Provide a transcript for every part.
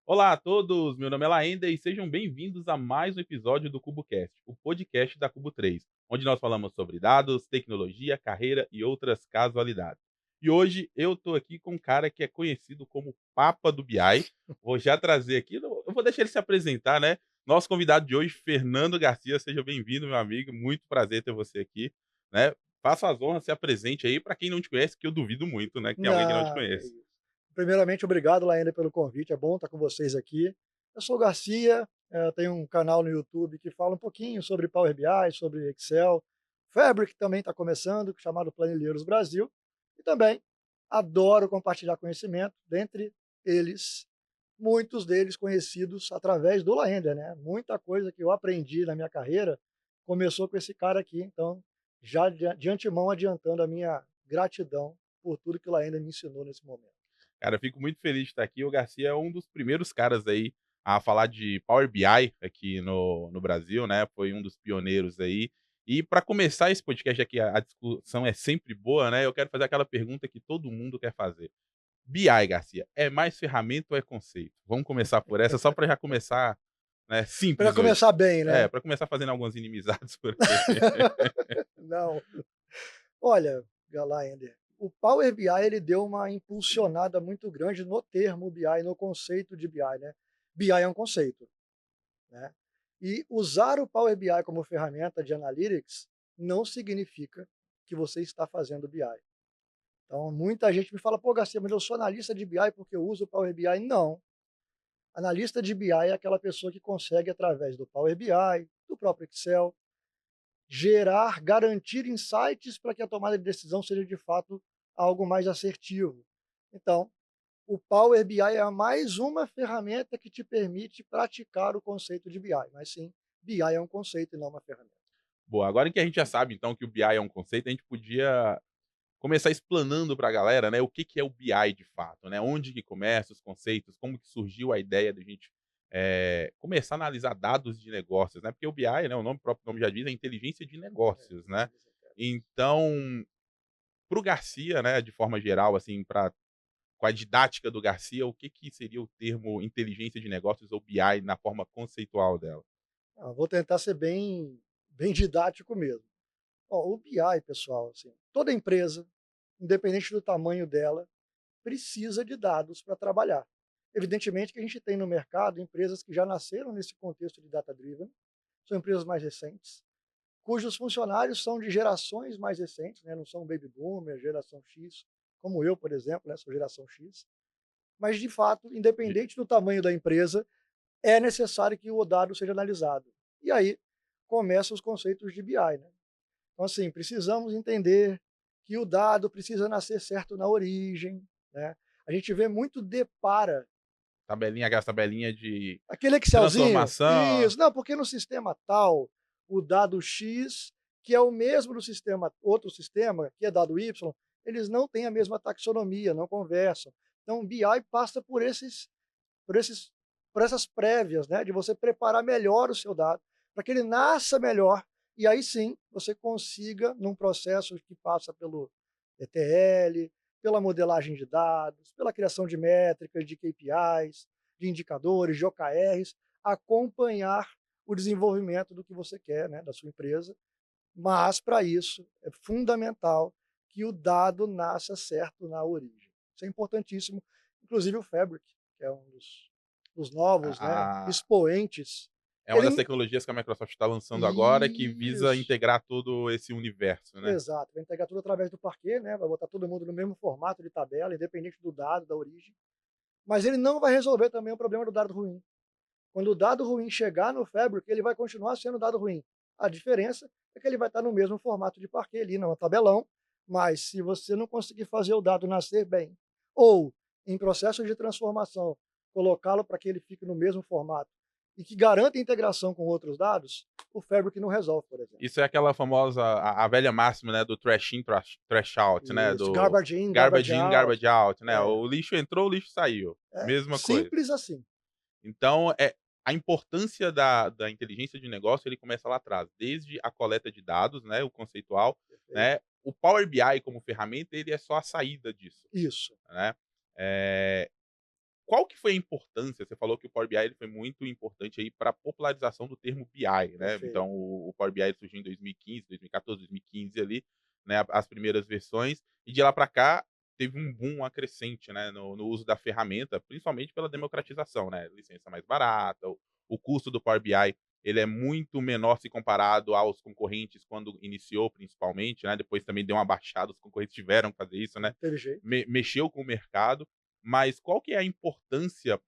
Olá a todos, meu nome é Laender e sejam bem-vindos a mais um episódio do CuboCast, o podcast da Cubo 3, onde nós falamos sobre dados, tecnologia, carreira e outras casualidades. E hoje eu tô aqui com um cara que é conhecido como Papa do BI. Vou já trazer aqui, eu vou deixar ele se apresentar, né? Nosso convidado de hoje, Fernando Garcia, seja bem-vindo, meu amigo. Muito prazer ter você aqui, né? Faça as honras, se apresente aí para quem não te conhece, que eu duvido muito, né, que tem alguém que não te Não, que conhece. isso. Primeiramente, obrigado, Laenda, pelo convite, é bom estar com vocês aqui. Eu sou o Garcia, tenho um canal no YouTube que fala um pouquinho sobre Power BI, sobre Excel, Fabric também está começando, chamado Planilheiros Brasil, e também adoro compartilhar conhecimento, dentre eles, muitos deles conhecidos através do Laender, né? Muita coisa que eu aprendi na minha carreira começou com esse cara aqui, então já de antemão adiantando a minha gratidão por tudo que o Laender me ensinou nesse momento. Cara, eu fico muito feliz de estar aqui. O Garcia é um dos primeiros caras aí a falar de Power BI aqui no Brasil, né? Foi um dos pioneiros aí. E para começar esse podcast aqui, a discussão é sempre boa, né? Eu quero fazer aquela pergunta que todo mundo quer fazer. BI, Garcia, é mais ferramenta ou é conceito? Vamos começar por essa, só para já começar, né, Para simples hoje. começar bem, É, né? para começar fazendo algumas inimizades por aí. Não. Olha, Laender, o Power BI ele deu uma impulsionada muito grande no termo BI, no conceito de BI, né? BI é um conceito, né? E usar o Power BI como ferramenta de analytics não significa que você está fazendo BI. Então, muita gente me fala, pô, Garcia, mas eu sou analista de BI porque eu uso o Power BI. Não. Analista de BI é aquela pessoa que consegue, através do Power BI, do próprio Excel, gerar, garantir insights para que a tomada de decisão seja de fato algo mais assertivo. Então, o Power BI é mais uma ferramenta que te permite praticar o conceito de BI, mas sim, BI é um conceito e não uma ferramenta. Boa, agora que a gente já sabe então que o BI é um conceito, a gente podia começar explanando para a galera, né, o que que é o BI de fato, né? Onde que começa os conceitos, como que surgiu a ideia de a gente, começar a analisar dados de negócios, né? Porque o BI, né, o próprio nome já diz, é inteligência de É, negócios, né? inteligência artificial. Então, para o Garcia, né, de forma geral, assim, com a didática do Garcia, o que que seria o termo inteligência de negócios ou BI na forma conceitual dela? Vou tentar ser bem didático mesmo. Ó, o BI, pessoal, assim, toda empresa, independente do tamanho dela, precisa de dados para trabalhar. Evidentemente que a gente tem no mercado empresas que já nasceram nesse contexto de data-driven, são empresas mais recentes, cujos funcionários são de gerações mais recentes, né, não são baby boomer, geração X, como eu, por exemplo, né, sou geração X. Mas, de fato, De independente do tamanho da empresa, é necessário que o dado seja analisado. E aí começam os conceitos de BI, né? Então, assim, precisamos entender que o dado precisa nascer certo na origem, né? A gente vê muito depara, tabelinha, aquela tabelinha de aquele Excelzinho, transformação. isso, não, porque no sistema tal, o dado X, que é o mesmo no sistema, outro sistema, que é dado Y, eles não têm a mesma taxonomia, não conversam. Então, o BI passa por esses, por essas prévias, né, de você preparar melhor o seu dado, para que ele nasça melhor, e aí sim você consiga, num processo que passa pelo ETL, pela modelagem de dados, pela criação de métricas, de KPIs, de indicadores, de OKRs, acompanhar o desenvolvimento do que você quer, né, da sua empresa. Mas, para isso, é fundamental que o dado nasça certo na origem. Isso é importantíssimo. Inclusive o Fabric, que é um dos novos, né, A expoentes, É uma das ele tecnologias que a Microsoft está lançando agora, que visa isso, integrar todo esse universo, né. exato, vai integrar tudo através do Parquet, né, vai botar todo mundo no mesmo formato de tabela, independente do dado, da origem, mas ele não vai resolver também o problema do dado ruim. Quando o dado ruim chegar no Fabric, ele vai continuar sendo dado ruim. A diferença é que ele vai estar no mesmo formato de Parquet ali, não é tabelão, mas se você não conseguir fazer o dado nascer bem, ou em processo de transformação, colocá-lo para que ele fique no mesmo formato e que garanta integração com outros dados, o Fabric não resolve, por exemplo. Isso é aquela famosa a velha máxima, né, do trash in, trash out, né, Isso, do garbage in, garbage garbage in, out. garbage out, né, É, o lixo entrou, o lixo saiu, mesma coisa. simples assim. Então, a importância da inteligência de negócio, ele começa lá atrás, desde a coleta de dados, né, o conceitual, Perfeito. né, o Power BI como ferramenta, ele é só a saída disso, Isso, né. Eh, Qual que foi a importância? Você falou que o Power BI ele foi muito importante aí para a popularização do termo BI, né. perfeito. Então o Power BI surgiu em 2015, 2014, 2015 ali, né, as primeiras versões, e de lá para cá teve um boom acrescente, né, no uso da ferramenta, principalmente pela democratização, né, licença mais barata, o custo do Power BI ele é muito menor se comparado aos concorrentes quando iniciou principalmente, né, depois também deu uma baixada, os concorrentes tiveram que fazer isso, né, Não teve jeito. mexeu com o mercado, mas qual que é a importância,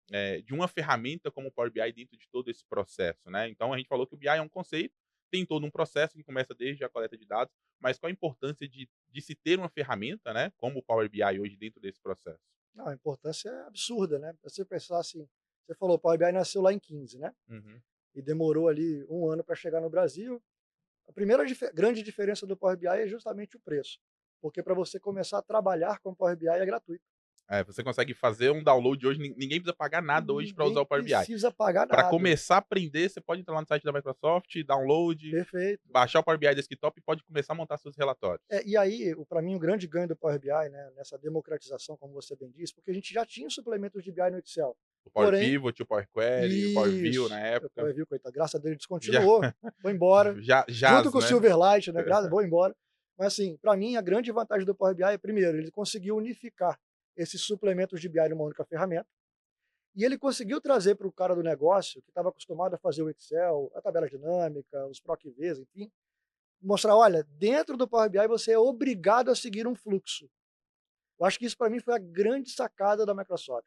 de uma ferramenta como o Power BI dentro de todo esse processo, né? Então a gente falou que o BI é um conceito, tem todo um processo que começa desde a coleta de dados, mas qual a importância de se ter uma ferramenta, né, como o Power BI hoje dentro desse processo? Não, a importância é absurda, né. Você pensar assim, você falou, o Power BI nasceu lá em 15, né, Uhum. e demorou ali 1 ano para chegar no Brasil. A primeira grande diferença do Power BI é justamente o preço, porque para você começar a trabalhar com o Power BI é gratuito. É, você consegue fazer um download hoje, ninguém precisa pagar nada hoje para usar Ninguém o Power BI. precisa pagar Para nada. começar a aprender, você pode entrar lá no site da Microsoft, download, Perfeito. baixar o Power BI Desktop e pode começar a montar seus relatórios. E aí, para mim, o grande ganho do Power BI, né, nessa democratização, como você bem disse, porque a gente já tinha suplementos de BI no Excel. O Power Porém, Pivot, o Power Query, o Power View na isso, o época. Power BI, coitado, graças a Deus ele Já descontinuou, foi embora, já junto jaz, com o né. Silverlight, né, graças, vou embora. Mas assim, para mim, a grande vantagem do Power BI é, primeiro, ele conseguiu unificar esses suplementos de BI numa única ferramenta, e ele conseguiu trazer para o cara do negócio, que estava acostumado a fazer o Excel, a tabela dinâmica, os PROC-Vs, enfim, mostrar: olha, dentro do Power BI você é obrigado a seguir um fluxo. Eu acho que isso para mim foi a grande sacada da Microsoft,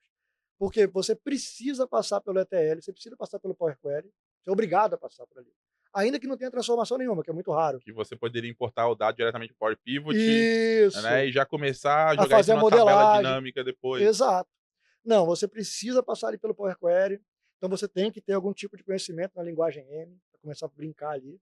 porque você precisa passar pelo ETL, você precisa passar pelo Power Query, você é obrigado a passar por ali. Ainda que não tenha transformação nenhuma, que é muito raro. Que você poderia importar o dado diretamente do Power Pivot, né, Isso, e já começar a a jogar isso fazer a numa tabela modelagem, dinâmica depois. exato. Não, você precisa passar ali pelo Power Query, então você tem que ter algum tipo de conhecimento na linguagem M, para começar a brincar ali,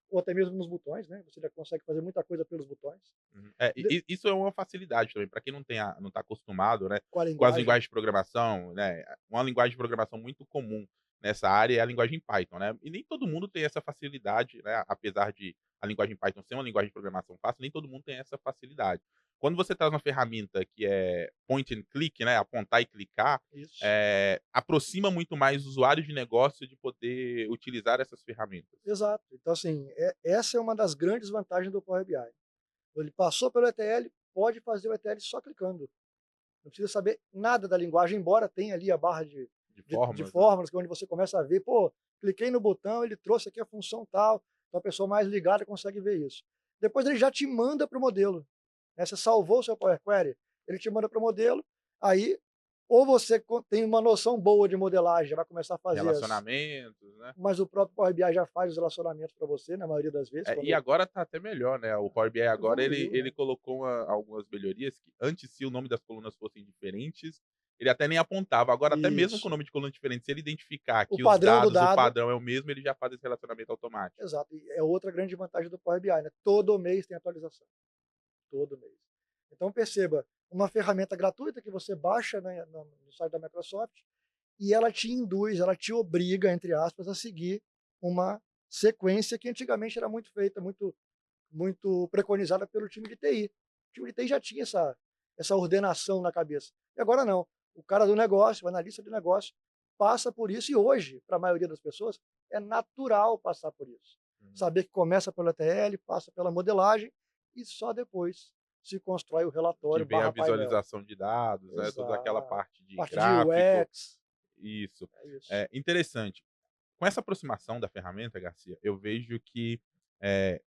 ou até mesmo nos botões, né, você já consegue fazer muita coisa pelos botões. Uhum. É, De isso é uma facilidade também, para quem não está acostumado, né, com a com as linguagem, linguagens de programação, né, uma linguagem de programação muito comum nessa área é a linguagem Python, né, e nem todo mundo tem essa facilidade, né, apesar de a linguagem Python ser uma linguagem de programação fácil, nem todo mundo tem essa facilidade. Quando você traz uma ferramenta que é point and click, né, apontar e clicar, isso. aproxima muito mais o usuário de negócio de poder utilizar essas ferramentas. Exato. Então, assim, essa é uma das grandes vantagens do Power BI. Ele passou pelo ETL, pode fazer o ETL só clicando. Não precisa saber nada da linguagem, embora tenha ali a barra De de fórmulas, né. fórmulas, que é onde você começa a ver, pô, cliquei no botão, ele trouxe aqui a função tal, então a pessoa mais ligada consegue ver isso. Depois ele já te manda para o modelo, né? Você salvou o seu Power Query, ele te manda para o modelo, aí ou você tem uma noção boa de modelagem, já vai começar a fazer Relacionamentos, né. mas o próprio Power BI já faz os relacionamentos para você, na maioria das vezes, E quando agora tá até melhor, né, o Power BI agora evoluiu, ele né. colocou algumas melhorias que antes se o nome das colunas fossem diferentes, ele até nem apontava, agora até mesmo com o Isso. nome de coluna diferente, se ele identificar O que os padrão do dados, o dado, padrão é o mesmo, ele já faz esse relacionamento automático. exato, e é outra grande vantagem do Power BI, né, todo mês tem atualização, todo mês. Então perceba, uma ferramenta gratuita que você baixa no site da Microsoft, e ela te induz, ela te obriga, entre aspas, a seguir uma sequência que antigamente era muito feita, muito preconizada pelo time de TI. O time de TI já tinha essa ordenação na cabeça. E agora não. O cara do negócio, o analista de negócio, passa por isso e hoje, para a maioria das pessoas, é natural passar por isso. Uhum. Saber que começa pelo ETL, passa pela modelagem e só depois se constrói o Que relatório vem a barra painel. visualização de dados, né, toda aquela Exato. parte de Parte de gráfico, UX, isso. é isso. É interessante. Com essa aproximação da ferramenta, Garcia, eu vejo que, eh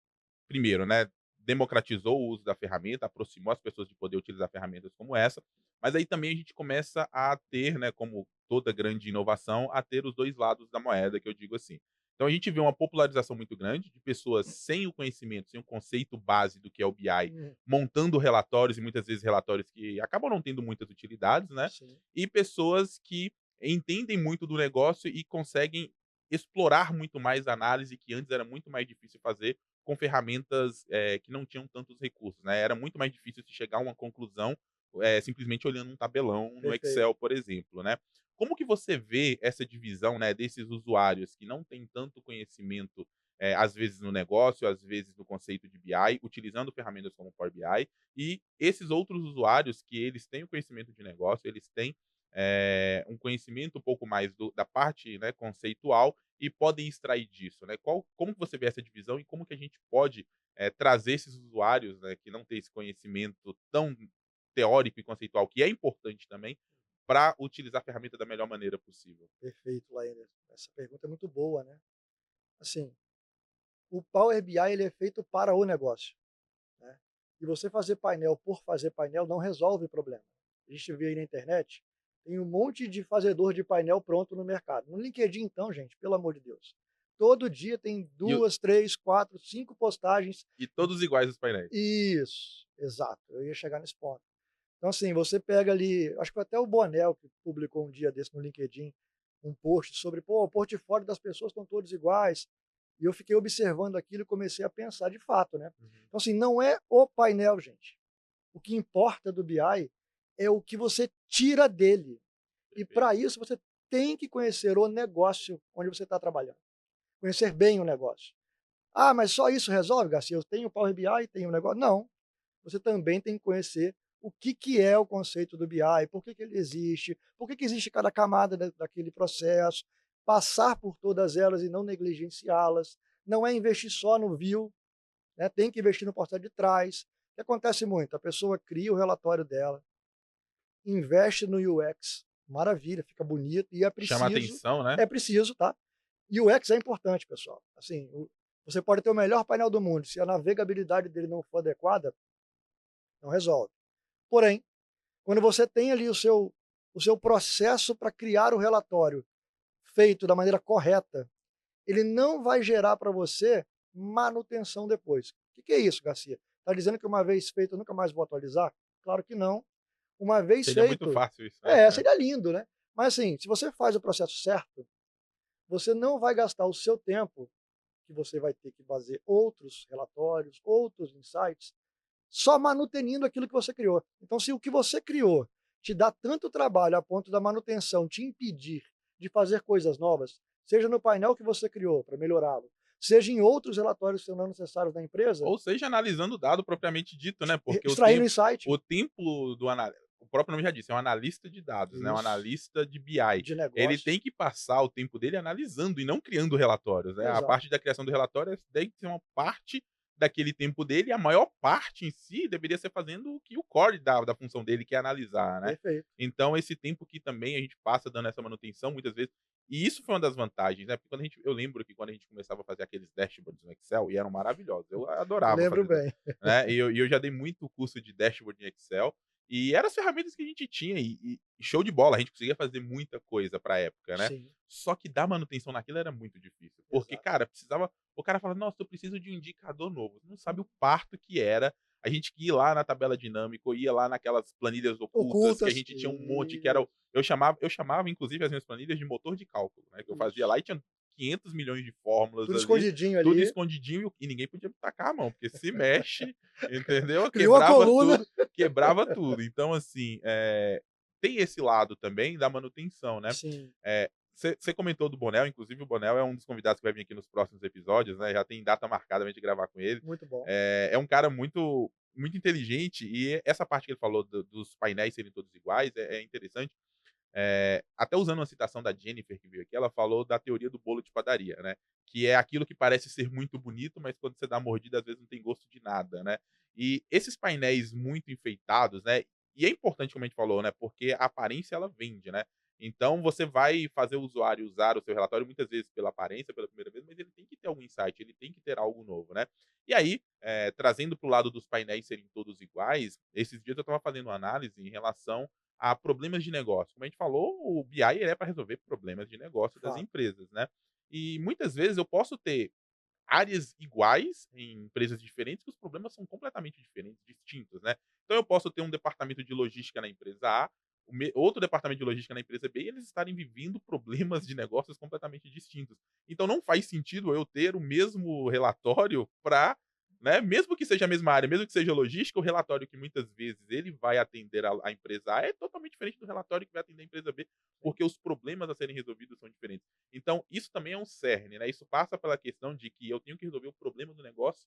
primeiro, né, democratizou o uso da ferramenta, aproximou as pessoas de poder utilizar ferramentas como essa, mas aí também a gente começa a ter, né, como toda grande inovação, a ter os 2 lados da moeda, que eu digo assim. Então a gente vê uma popularização muito grande de pessoas sem o conhecimento, sem o conceito base do que é o BI, Hum, montando relatórios e muitas vezes relatórios que acabam não tendo muitas utilidades, né, sim, e pessoas que entendem muito do negócio e conseguem explorar muito mais a análise que antes era muito mais difícil fazer com ferramentas, que não tinham tantos recursos, né, era muito mais difícil de chegar a uma conclusão, simplesmente olhando um tabelão no perfeito. Excel, por exemplo, né. Como que você vê essa divisão, né, desses usuários que não têm tanto conhecimento, às vezes no negócio, às vezes no conceito de BI, utilizando ferramentas como o Power BI, e esses outros usuários que eles têm o conhecimento de negócio, eles têm, um conhecimento um pouco mais da parte, né, conceitual e podem extrair disso, né. Como que você vê essa divisão e como que a gente pode, trazer esses usuários, né, que não têm esse conhecimento tão teórico e conceitual, que é importante também, para utilizar a ferramenta da melhor maneira possível? Perfeito, Laína. Essa pergunta é muito boa, né? Assim, o Power BI ele é feito para o negócio, né? E você fazer painel por fazer painel não resolve o problema. A gente vê aí na internet, tem um monte de fazedor de painel pronto no mercado. No LinkedIn, então, gente, pelo amor de Deus. Todo dia tem E o 2, 3, 4, 5 postagens. e todos iguais os painéis. Isso, exato. Eu ia chegar nesse ponto. Então, assim, você pega ali, acho que foi até o Bonel que publicou um dia desse no LinkedIn, um post sobre, pô, o portfólio das pessoas estão todos iguais. E eu fiquei observando aquilo e comecei a pensar de fato, né? Uhum. Então, assim, não é o painel, gente. O que importa do BI é o que você tira dele. E Perfeito. para isso você tem que conhecer o negócio onde você está trabalhando. Conhecer bem o negócio. Ah, mas só isso resolve, Garcia? Eu tenho o Power BI, tenho o negócio. Não. Você também tem que conhecer o que, que é o conceito do BI, por que, que ele existe, por que, que existe cada camada daquele processo, passar por todas elas e não negligenciá-las. Não é investir só no view, né? Tem que investir no portal de trás. O que acontece muito? A pessoa cria o relatório dela, investe no UX, maravilha, fica bonito, e Chama atenção, né. é preciso, tá? UX é importante, pessoal. Assim, você pode ter o melhor painel do mundo, se a navegabilidade dele não for adequada, não resolve. Porém, quando você tem ali o seu processo para criar o relatório feito da maneira correta, ele não vai gerar para você manutenção depois. O que, que é isso, Garcia? Está dizendo que uma vez feito eu nunca mais vou atualizar? Claro que não. Uma vez Seria muito feito, fácil isso, né. É. seria lindo, né? Mas assim, se você faz o processo certo, você não vai gastar o seu tempo, que você vai ter que fazer outros relatórios, outros insights, só manutenindo aquilo que você criou. Então, se o que você criou te dá tanto trabalho a ponto da manutenção te impedir de fazer coisas novas, seja no painel que você criou para melhorá-lo, seja em outros relatórios que serão necessários da empresa, Ou seja, analisando o dado propriamente dito, né, porque extraindo insight. o tempo do ana o próprio nome já disse, é um analista de dados, né, um Isso, analista de BI. de Ele negócio. tem que passar o tempo dele analisando e não criando relatórios, né. A Exato, parte da criação do relatório tem que ser uma parte daquele tempo dele, e a maior parte em si deveria ser fazendo o que o core da função dele, que é analisar, né. perfeito. Então esse tempo que também a gente passa dando essa manutenção, muitas vezes, e isso foi uma das vantagens, né, porque eu lembro que quando a gente começava a fazer aqueles dashboards no Excel, e eram maravilhosos, eu adorava Lembro fazer da bem. né, e eu já dei muito curso de dashboard em Excel, e eram as ferramentas que a gente tinha, e show de bola, a gente conseguia fazer muita coisa pra época, né. Sim, Só que dar manutenção naquilo era muito difícil, porque, exato. cara, precisava o cara fala: "Nossa, eu preciso de um indicador novo", você não sabe o parto que era a gente que ia lá na tabela dinâmica, ou ia lá naquelas planilhas ocultas que a Ocultas. gente tinha um monte que era eu chamava inclusive as minhas planilhas de motor de cálculo, né, que eu fazia Isso. lá e tinha 500 milhões de fórmulas Tudo ali, escondidinho tudo ali. escondidinho e ninguém podia me tacar a mão, porque se mexe, entendeu, Criou a quebrava coluna. tudo, quebrava tudo. Então assim, tem esse lado também da manutenção, né. Sim, Você comentou do Bonel, inclusive o Bonel é um dos convidados que vai vir aqui nos próximos episódios, né, já tem data marcada pra gente gravar com ele. muito bom. É um cara muito inteligente, e essa parte que ele falou dos painéis serem todos iguais é interessante. Até usando uma citação da Jennifer que veio aqui, ela falou da teoria do bolo de padaria, né, que é aquilo que parece ser muito bonito, mas quando você dá uma mordida, às vezes não tem gosto de nada, né. E esses painéis muito enfeitados, né, e é importante como a gente falou, né, porque a aparência ela vende, né. Então você vai fazer o usuário usar o seu relatório muitas vezes pela aparência, pela primeira vez, mas ele tem que ter algum insight, ele tem que ter algo novo, né. E aí, trazendo para o lado dos painéis serem todos iguais, esses dias eu estava fazendo uma análise em relação a problemas de negócio. Como a gente falou, o BI ele é para resolver problemas de negócio das Fato. empresas, né. E muitas vezes eu posso ter áreas iguais em empresas diferentes que os problemas são completamente diferentes, distintos, né. Então eu posso ter um departamento de logística na empresa A, outro departamento de logística na empresa B, e eles estarem vivendo problemas de negócios completamente distintos. Então não faz sentido eu ter o mesmo relatório para né, mesmo que seja a mesma área, mesmo que seja logística, o relatório que muitas vezes ele vai atender a empresa A é totalmente diferente do relatório que vai atender a empresa B, Sim, porque os problemas a serem resolvidos são diferentes. Então, isso também é um cerne, né, isso passa pela questão de que eu tenho que resolver o problema do negócio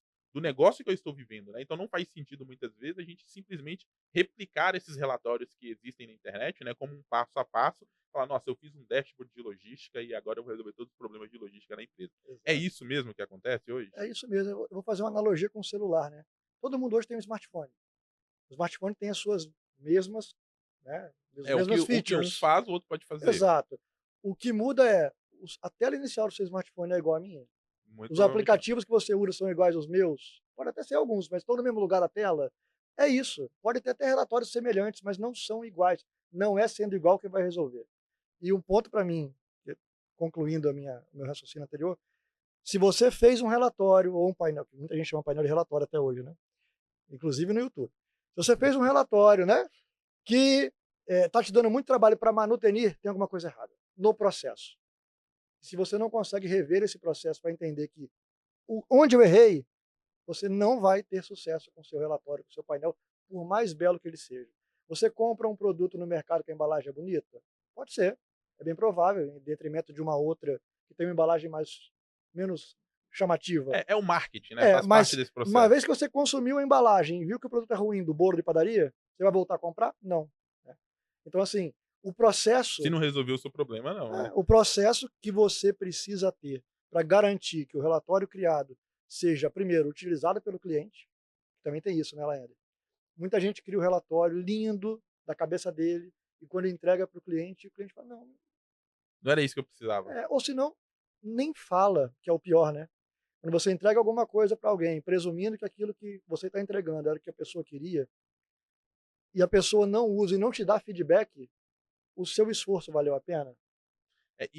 que eu estou vivendo, né, então não faz sentido muitas vezes a gente simplesmente replicar esses relatórios que existem na internet, né, como um passo a passo, falar: "Nossa, eu fiz um dashboard de logística e agora eu vou resolver todos os problemas de logística na empresa". É exato. isso mesmo que acontece hoje? É isso mesmo, eu vou fazer uma analogia com o celular, né. Todo mundo hoje tem um smartphone. O smartphone tem as suas mesmas, né, as É, o que mesmas o que um features. faz, o outro pode fazer. Exato. O que muda é a tela inicial do seu smartphone é igual à minha. Muito Os provavelmente não. aplicativos que você usa são iguais aos meus. Pode até ser alguns, mas estão no mesmo lugar da tela. É isso. Pode ter até relatórios semelhantes, mas não são iguais. Não é sendo igual que vai resolver. E um ponto para mim, concluindo o meu raciocínio anterior, se você fez um relatório ou um painel, que muita gente chama painel de relatório até hoje, né? Inclusive no YouTube. Se você fez um relatório, né, que está te dando muito trabalho para manutenir, tem alguma coisa errada no processo. Se você não consegue rever esse processo para entender que onde eu errei, você não vai ter sucesso com o seu relatório, com o seu painel, por mais belo que ele seja. Você compra um produto no mercado que a embalagem é bonita? Pode ser, é bem provável, em detrimento de uma outra que tem uma embalagem menos chamativa. É o marketing, né, É, faz parte mas desse uma processo. vez que você consumiu a embalagem e viu que o produto é ruim do bolo de padaria, você vai voltar a comprar? Não. Né? Então, assim, o Se processo, não resolveu o seu problema, não, né. o processo que você precisa ter para garantir que o relatório criado seja, primeiro, utilizado pelo cliente, também tem isso, né, Laender? Muita gente cria o relatório lindo da cabeça dele e quando entrega para o cliente fala, não, Não era isso que eu precisava. ou se não, nem fala, que é o pior, né? Quando você entrega alguma coisa para alguém, presumindo que aquilo que você está entregando era o que a pessoa queria, e a pessoa não usa e não te dá feedback, o seu esforço valeu a pena? É,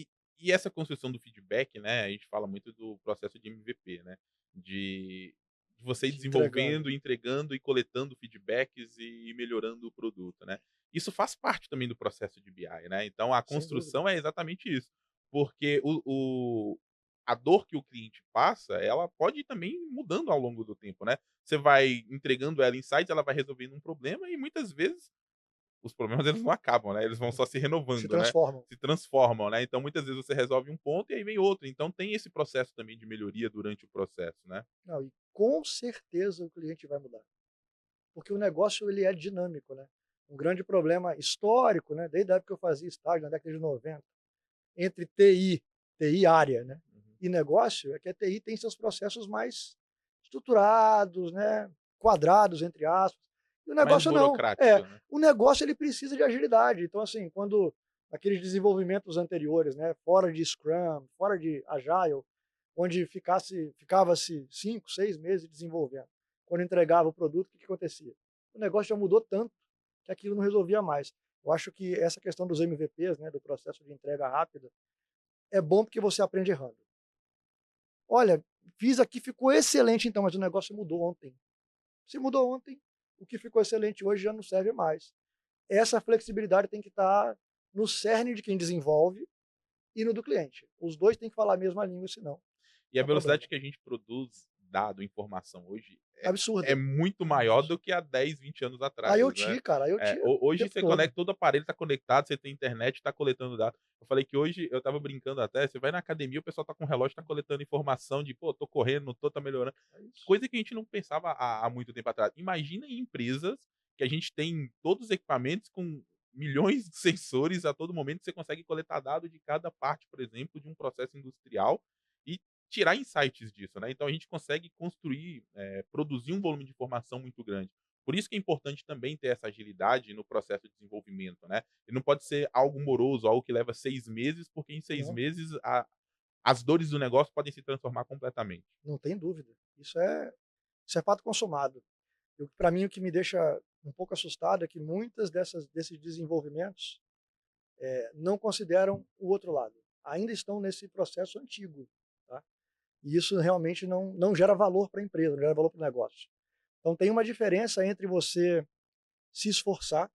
e essa construção do feedback, né, a gente fala muito do processo de MVP, né, de de você ir De entregando. desenvolvendo, entregando e coletando feedbacks e melhorando o produto, né. Isso faz parte também do processo de BI, né, então a Sem dúvida. construção é exatamente isso, porque a dor que o cliente passa, ela pode ir também mudando ao longo do tempo, né. Você vai entregando ela insights, ela vai resolvendo um problema e muitas vezes os problemas eles não acabam, né, eles vão só se Se renovando, né, transformam. se transformam, né, então muitas vezes você resolve um ponto e aí vem outro, então tem esse processo também de melhoria durante o processo, né. Não, e com certeza o cliente vai mudar, porque o negócio ele é dinâmico, né. Um grande problema histórico, né, desde a época que eu fazia estágio na década de 90, entre TI área, né, Uhum. e negócio, é que a TI tem seus processos mais estruturados, né, quadrados entre aspas, e o Mais negócio não. burocrático, né. O negócio ele precisa de agilidade. Então, assim, quando aqueles desenvolvimentos anteriores, né, fora de Scrum, fora de Agile, onde ficava-se 5, 6 meses desenvolvendo. Quando entregava o produto, o que acontecia? O negócio já mudou tanto que aquilo não resolvia mais. Eu acho que essa questão dos MVPs, né, do processo de entrega rápida, é bom porque você aprende errando. Olha, fiz aqui, ficou excelente então, mas o negócio mudou ontem. Se mudou ontem, o que ficou excelente hoje já não serve mais. Essa flexibilidade tem que estar no cerne de quem desenvolve e no do cliente. Os dois têm que falar a mesma língua, senão E a dá problema. velocidade que a gente produz dado, informação hoje é Absurda. muito maior do que há 10, 20 anos A atrás, né. IoT, cara, a IoT é o Hoje tempo você todo. conecta todo aparelho está conectado, você tem internet, está coletando dados. Eu falei que hoje eu estava brincando até, você vai na academia, o pessoal está com o relógio, está coletando informação de: "Pô, tô correndo, não tô, tá melhorando". É isso. Coisa que a gente não pensava há muito tempo atrás. Imagina em empresas que a gente tem todos os equipamentos com milhões de sensores a todo momento, você consegue coletar dado de cada parte, por exemplo, de um processo industrial e tirar insights disso, né. Então a gente consegue construir, produzir um volume de informação muito grande. Por isso que é importante também ter essa agilidade no processo de desenvolvimento, né. E não pode ser algo moroso, algo que leva 6 meses, porque em 6 Não, meses as dores do negócio podem se transformar completamente. não tem dúvida. Isso é fato consumado. Para mim, o que me deixa um pouco assustado é que muitas desses desenvolvimentos não consideram o outro lado. Ainda estão nesse processo antigo. Tá? E isso realmente não gera valor para a empresa, não gera valor para o negócio. Então tem uma diferença entre você se esforçar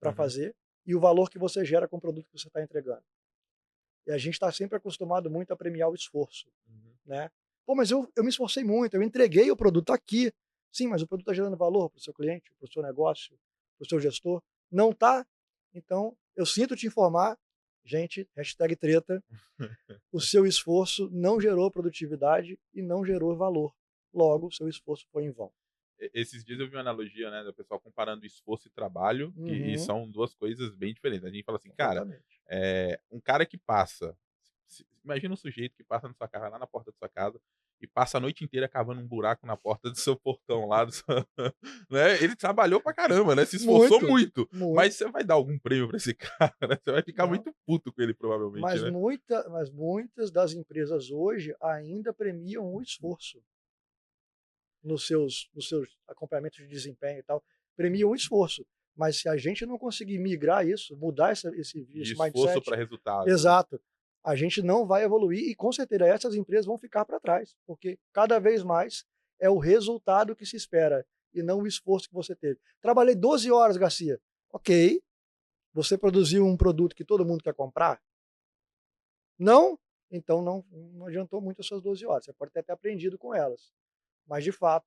para Uhum, fazer e o valor que você gera com o produto que você está entregando. E a gente está sempre acostumado muito a premiar o esforço, uhum. né? Pô, mas eu me esforcei muito, eu entreguei o produto aqui. Sim, mas o produto está gerando valor para o seu cliente, para o seu negócio, para o seu gestor? Não está? Então, eu sinto te informar, gente, hashtag treta, o seu esforço não gerou produtividade e não gerou valor. Logo, o seu esforço foi em vão. Esses dias eu vi uma analogia, né, do pessoal comparando esforço e trabalho, e Uhum, são duas coisas bem diferentes. A gente fala assim, cara, completamente. um cara que passa, imagina um sujeito que passa na sua casa, lá na porta da sua casa, e passa a noite inteira cavando um buraco na porta do seu portão lá, né? Ele trabalhou pra caramba, né? Se esforçou Muito, muito, muito. mas você vai dar algum prêmio pra esse cara, né? Você vai ficar Não. muito puto com ele, provavelmente, né? Mas muitas das empresas hoje ainda premiam o esforço nos seus acompanhamentos de desempenho e tal, premiam o esforço. Mas se a gente não conseguir migrar isso, mudar De esse esforço mindset, para resultado, né? exato, a gente não vai evoluir e com certeza essas empresas vão ficar para trás, porque cada vez mais é o resultado que se espera e não o esforço que você teve. Trabalhei 12 horas, Garcia. Ok, você produziu um produto que todo mundo quer comprar? Não? Então não adiantou muito as suas 12 horas. Você pode ter até aprendido com elas. Mas, de fato,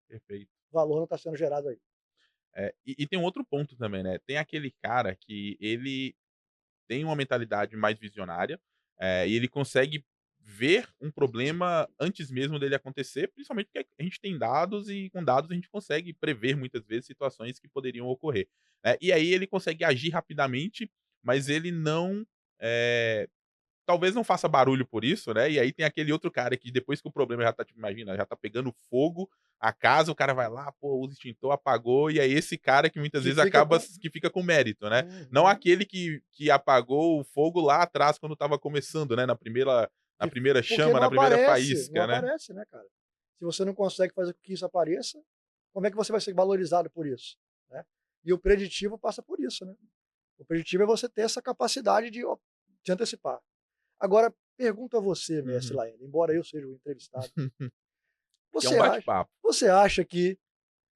Perfeito. valor não está sendo gerado aí. E tem um outro ponto também, né? Tem aquele cara que ele tem uma mentalidade mais visionária, e ele consegue ver um problema antes mesmo dele acontecer, principalmente porque a gente tem dados e com dados a gente consegue prever muitas vezes situações que poderiam ocorrer, né. E aí ele consegue agir rapidamente, mas ele não, eh, talvez não faça barulho por isso, né, e aí tem aquele outro cara que depois que o problema já tá, tipo, imagina, já tá pegando fogo a casa, o cara vai lá, pô, usa extintor, apagou, e aí esse cara que muitas Que vezes fica acaba com que fica com mérito, né. Não uhum. aquele que apagou o fogo lá atrás quando estava começando, né, na Que primeira porque chama, não na primeira aparece, não faísca, né. aparece, né, cara. Se você não consegue fazer com que isso apareça, como é que você vai ser valorizado por isso, né. E o preditivo passa por isso, né. O preditivo é você ter essa capacidade de te antecipar. Agora, pergunto a você, mestre Uhum. Laena, embora eu seja o entrevistado, Que é um você acha bate-papo. você acha que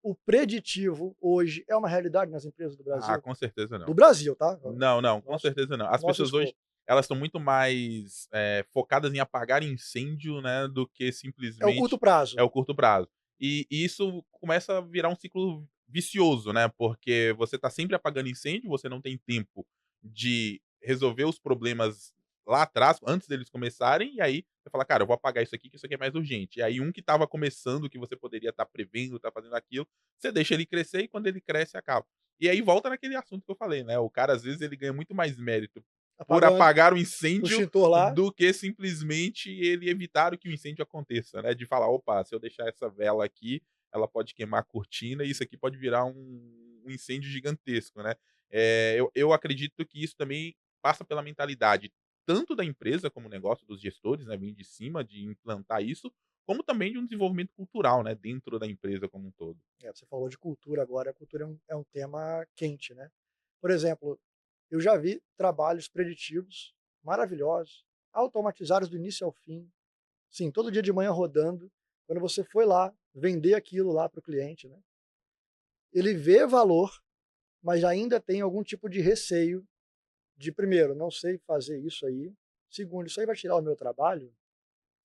o preditivo hoje é uma realidade nas empresas do Ah, Brasil? com certeza Do não. Brasil, tá? Não, não, com Nosso certeza não. As nosso pessoas hoje, escopo. elas estão muito mais, focadas em apagar incêndio, né, do que É o curto simplesmente prazo. o curto prazo. E isso começa a virar um ciclo vicioso, né, porque você está sempre apagando incêndio, você não tem tempo de resolver os problemas lá atrás, antes deles começarem, e aí você fala: "Cara, eu vou apagar isso aqui, que isso aqui é mais urgente". E aí um que estava começando, que você poderia estar prevendo, estar fazendo aquilo, você deixa ele crescer e quando ele cresce, acaba. E aí volta naquele assunto que eu falei, né, o cara às vezes ele ganha muito mais mérito por Apagando apagar o o incêndio extintor lá. do que simplesmente ele evitar que o incêndio aconteça, né, de falar: "Opa, se eu deixar essa vela aqui, ela pode queimar a cortina e isso aqui pode virar um incêndio gigantesco", né. Eu acredito que isso também passa pela mentalidade tanto da empresa como negócio, dos gestores, né, vem de cima de implantar isso, como também de um desenvolvimento cultural, né, dentro da empresa como um todo. Você falou de cultura agora, a cultura é um tema quente, né. Por exemplo, eu já vi trabalhos preditivos maravilhosos, automatizados do início ao fim, sim, todo dia de manhã rodando, quando você foi lá vender aquilo lá para o cliente, né, ele vê valor, mas ainda tem algum tipo de receio de, primeiro, não sei fazer isso aí, segundo, isso aí vai tirar o meu trabalho?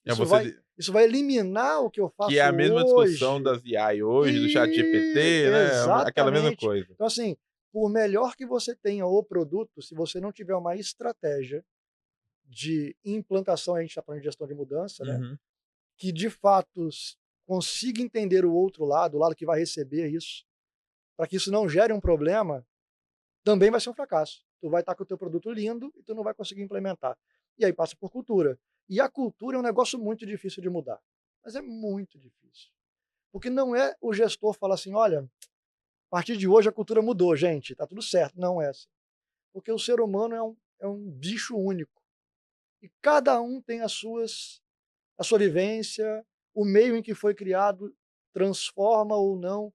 É Isso você vai isso vai eliminar o que eu Que é faço a mesma discussão hoje? das AI hoje, do E ChatGPT, né, aquela mesma exatamente. coisa. Então, assim, por melhor que você tenha o produto, se você não tiver uma estratégia de implantação, a gente está falando de gestão de mudança, né, Uhum. que de fato consiga entender o lado que vai receber isso, para que isso não gere um problema, também vai ser um fracasso. Tu vai estar com o teu produto lindo e tu não vai conseguir implementar. E aí passa por cultura. E a cultura é um negócio muito difícil de mudar, mas é muito difícil. Porque não é o gestor falar assim: "Olha, a partir de hoje a cultura mudou, gente, tá tudo certo". Não é assim. Porque o ser humano é um bicho único. E cada um tem a sua vivência, o meio em que foi criado transforma ou não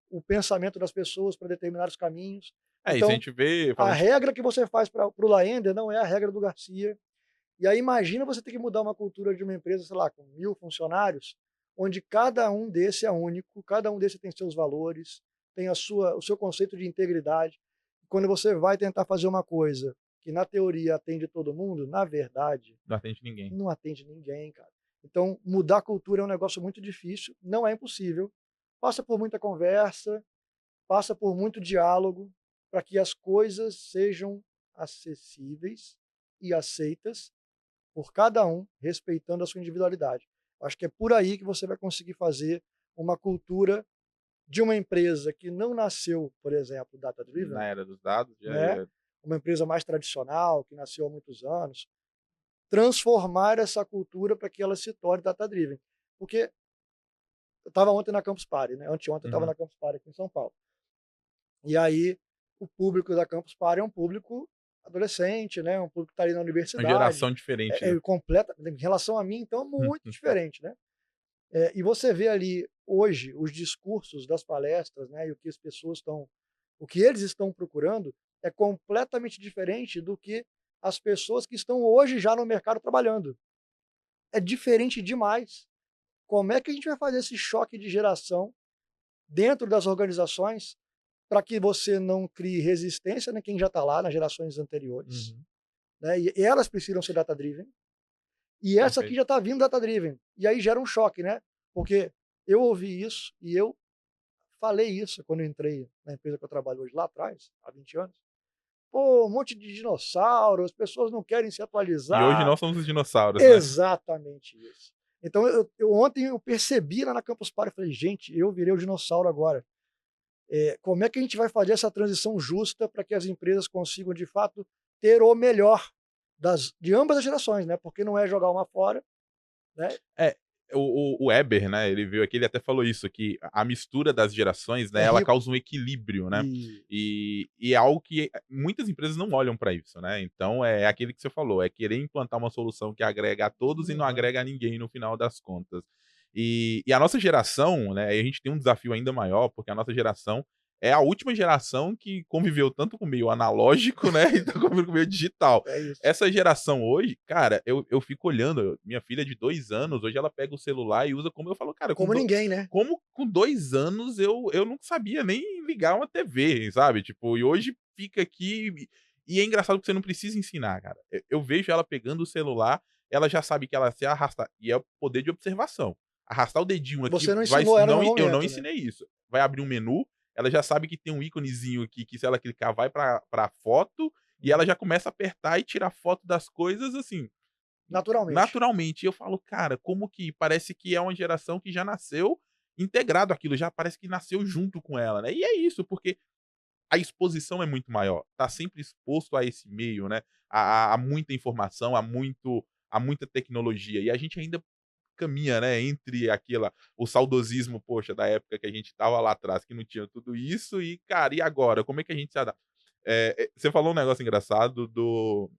o pensamento das pessoas para determinados caminhos. Isso a Então, gente vê a falando de regra que você faz para o Laender não é a regra do Garcia. E aí imagina você ter que mudar uma cultura de uma empresa, sei lá, com 1000 funcionários, onde cada um desse é único, cada um desse tem seus valores, tem o seu conceito de integridade. Quando você vai tentar fazer uma coisa que na teoria atende todo mundo, na verdade, não atende ninguém. não atende ninguém, cara. Então, mudar a cultura é um negócio muito difícil, não é impossível. Passa por muita conversa, passa por muito diálogo, para que as coisas sejam acessíveis e aceitas por cada um, respeitando a sua individualidade. Acho que é por aí que você vai conseguir fazer uma cultura de uma empresa que não nasceu, por exemplo, data-driven, Na era dos dados, já né? é. Uma empresa mais tradicional, que nasceu há muitos anos, transformar essa cultura para que ela se torne data-driven. Porque eu estava ontem na Campus Party, né? Anteontem eu estava Uhum. na Campus Party aqui em São Paulo. E aí, o público da Campus Party é um público adolescente, né? Um público que está ali na Uma universidade. geração diferente, É né? completa, em relação a mim, então, é muito diferente, né? E você vê ali, hoje, os discursos das palestras, né? E o que as pessoas estão. O que eles estão procurando é completamente diferente do que as pessoas que estão hoje já no mercado trabalhando. É diferente demais. Como é que a gente vai fazer esse choque de geração dentro das organizações para que você não crie resistência, né, quem já está lá nas gerações anteriores, Uhum. né, e elas precisam ser data-driven, e essa aqui Perfeito. já está vindo data-driven, e aí gera um choque, né? Porque eu ouvi isso e eu falei isso quando eu entrei na empresa que eu trabalho hoje, lá atrás, há 20 anos. Pô, um monte de dinossauro, as pessoas não querem se E hoje atualizar. nós somos os dinossauros, né? Exatamente isso. Então ontem eu percebi lá na Campus Party, eu falei, gente, eu virei o dinossauro agora. Como é que a gente vai fazer essa transição justa para que as empresas consigam, de fato, ter o melhor de ambas as gerações, né? Porque não é jogar uma fora, né? É, o Weber, né, ele veio aqui, ele até falou isso, que a mistura das gerações, né, É ela rico. causa um equilíbrio, né, E e é algo que muitas empresas não olham para isso, né, então é aquele que você falou, é querer implantar uma solução que agrega a todos e não Uhum. agrega a ninguém no final das contas. E a nossa geração, né, a gente tem um desafio ainda maior, porque a nossa geração é a última geração que conviveu tanto com o meio analógico, né, e tá convivendo com o meio digital. É isso. Essa geração hoje, cara, eu fico olhando, minha filha de 2 anos, hoje ela pega o celular e usa como eu falo: "Cara, Como ninguém, né? como com 2 anos eu não sabia nem ligar uma TV", sabe, tipo, e hoje fica aqui e é engraçado porque você não precisa ensinar, cara. Eu vejo ela pegando o celular, ela já sabe que ela se arrastar e é o poder de observação. Arrastar o dedinho aqui Você não vai ensinou ela não no eu não momento, né? ensinei isso. Vai abrir um menu, ela já sabe que tem um íconezinho aqui que se ela clicar vai pra foto, e ela Uhum. já começa a apertar e tirar foto das coisas, assim, Naturalmente. naturalmente. E eu falo: "Cara, como que parece que é uma geração que já nasceu integrado àquilo, já parece que nasceu junto com ela", né. E é isso, porque a exposição é muito maior, tá sempre exposto a esse meio, né, a muita informação, a muita tecnologia, e a gente ainda caminha, né, entre aquela o saudosismo, poxa, da época que a gente estava lá atrás, que não tinha tudo isso e, cara, e agora? Como é que a gente se adapta? Você falou um negócio engraçado do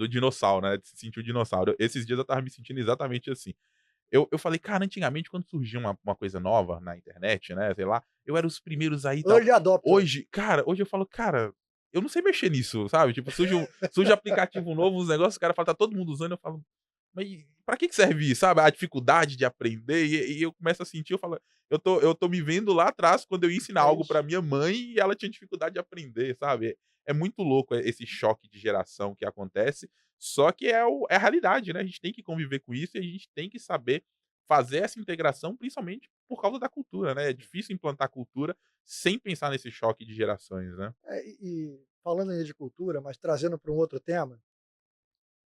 dinossauro, né, de se sentir o dinossauro. Esses dias eu estava me sentindo exatamente assim. Eu falei: "Cara, antigamente quando surgia uma coisa nova na internet, né, sei lá, eu era os primeiros aí e tal". Early adopter. Hoje eu falo: "Cara, eu não sei mexer nisso", sabe, tipo, surge aplicativo novo, uns negócios, o cara fala: "Tá todo mundo usando", eu falo: "Mas pra que serve isso?", sabe, a dificuldade de aprender e eu começo a sentir, eu falo: "Eu tô me vendo lá atrás quando eu ia ensinar É algo pra isso. minha mãe e ela tinha dificuldade de aprender", sabe. É muito louco esse choque de geração que acontece, só que é a realidade, né, a gente tem que conviver com isso e a gente tem que saber fazer essa integração, principalmente por causa da cultura, né, é difícil implantar cultura sem pensar nesse choque de gerações, né. E falando aí de cultura, mas trazendo para um outro tema,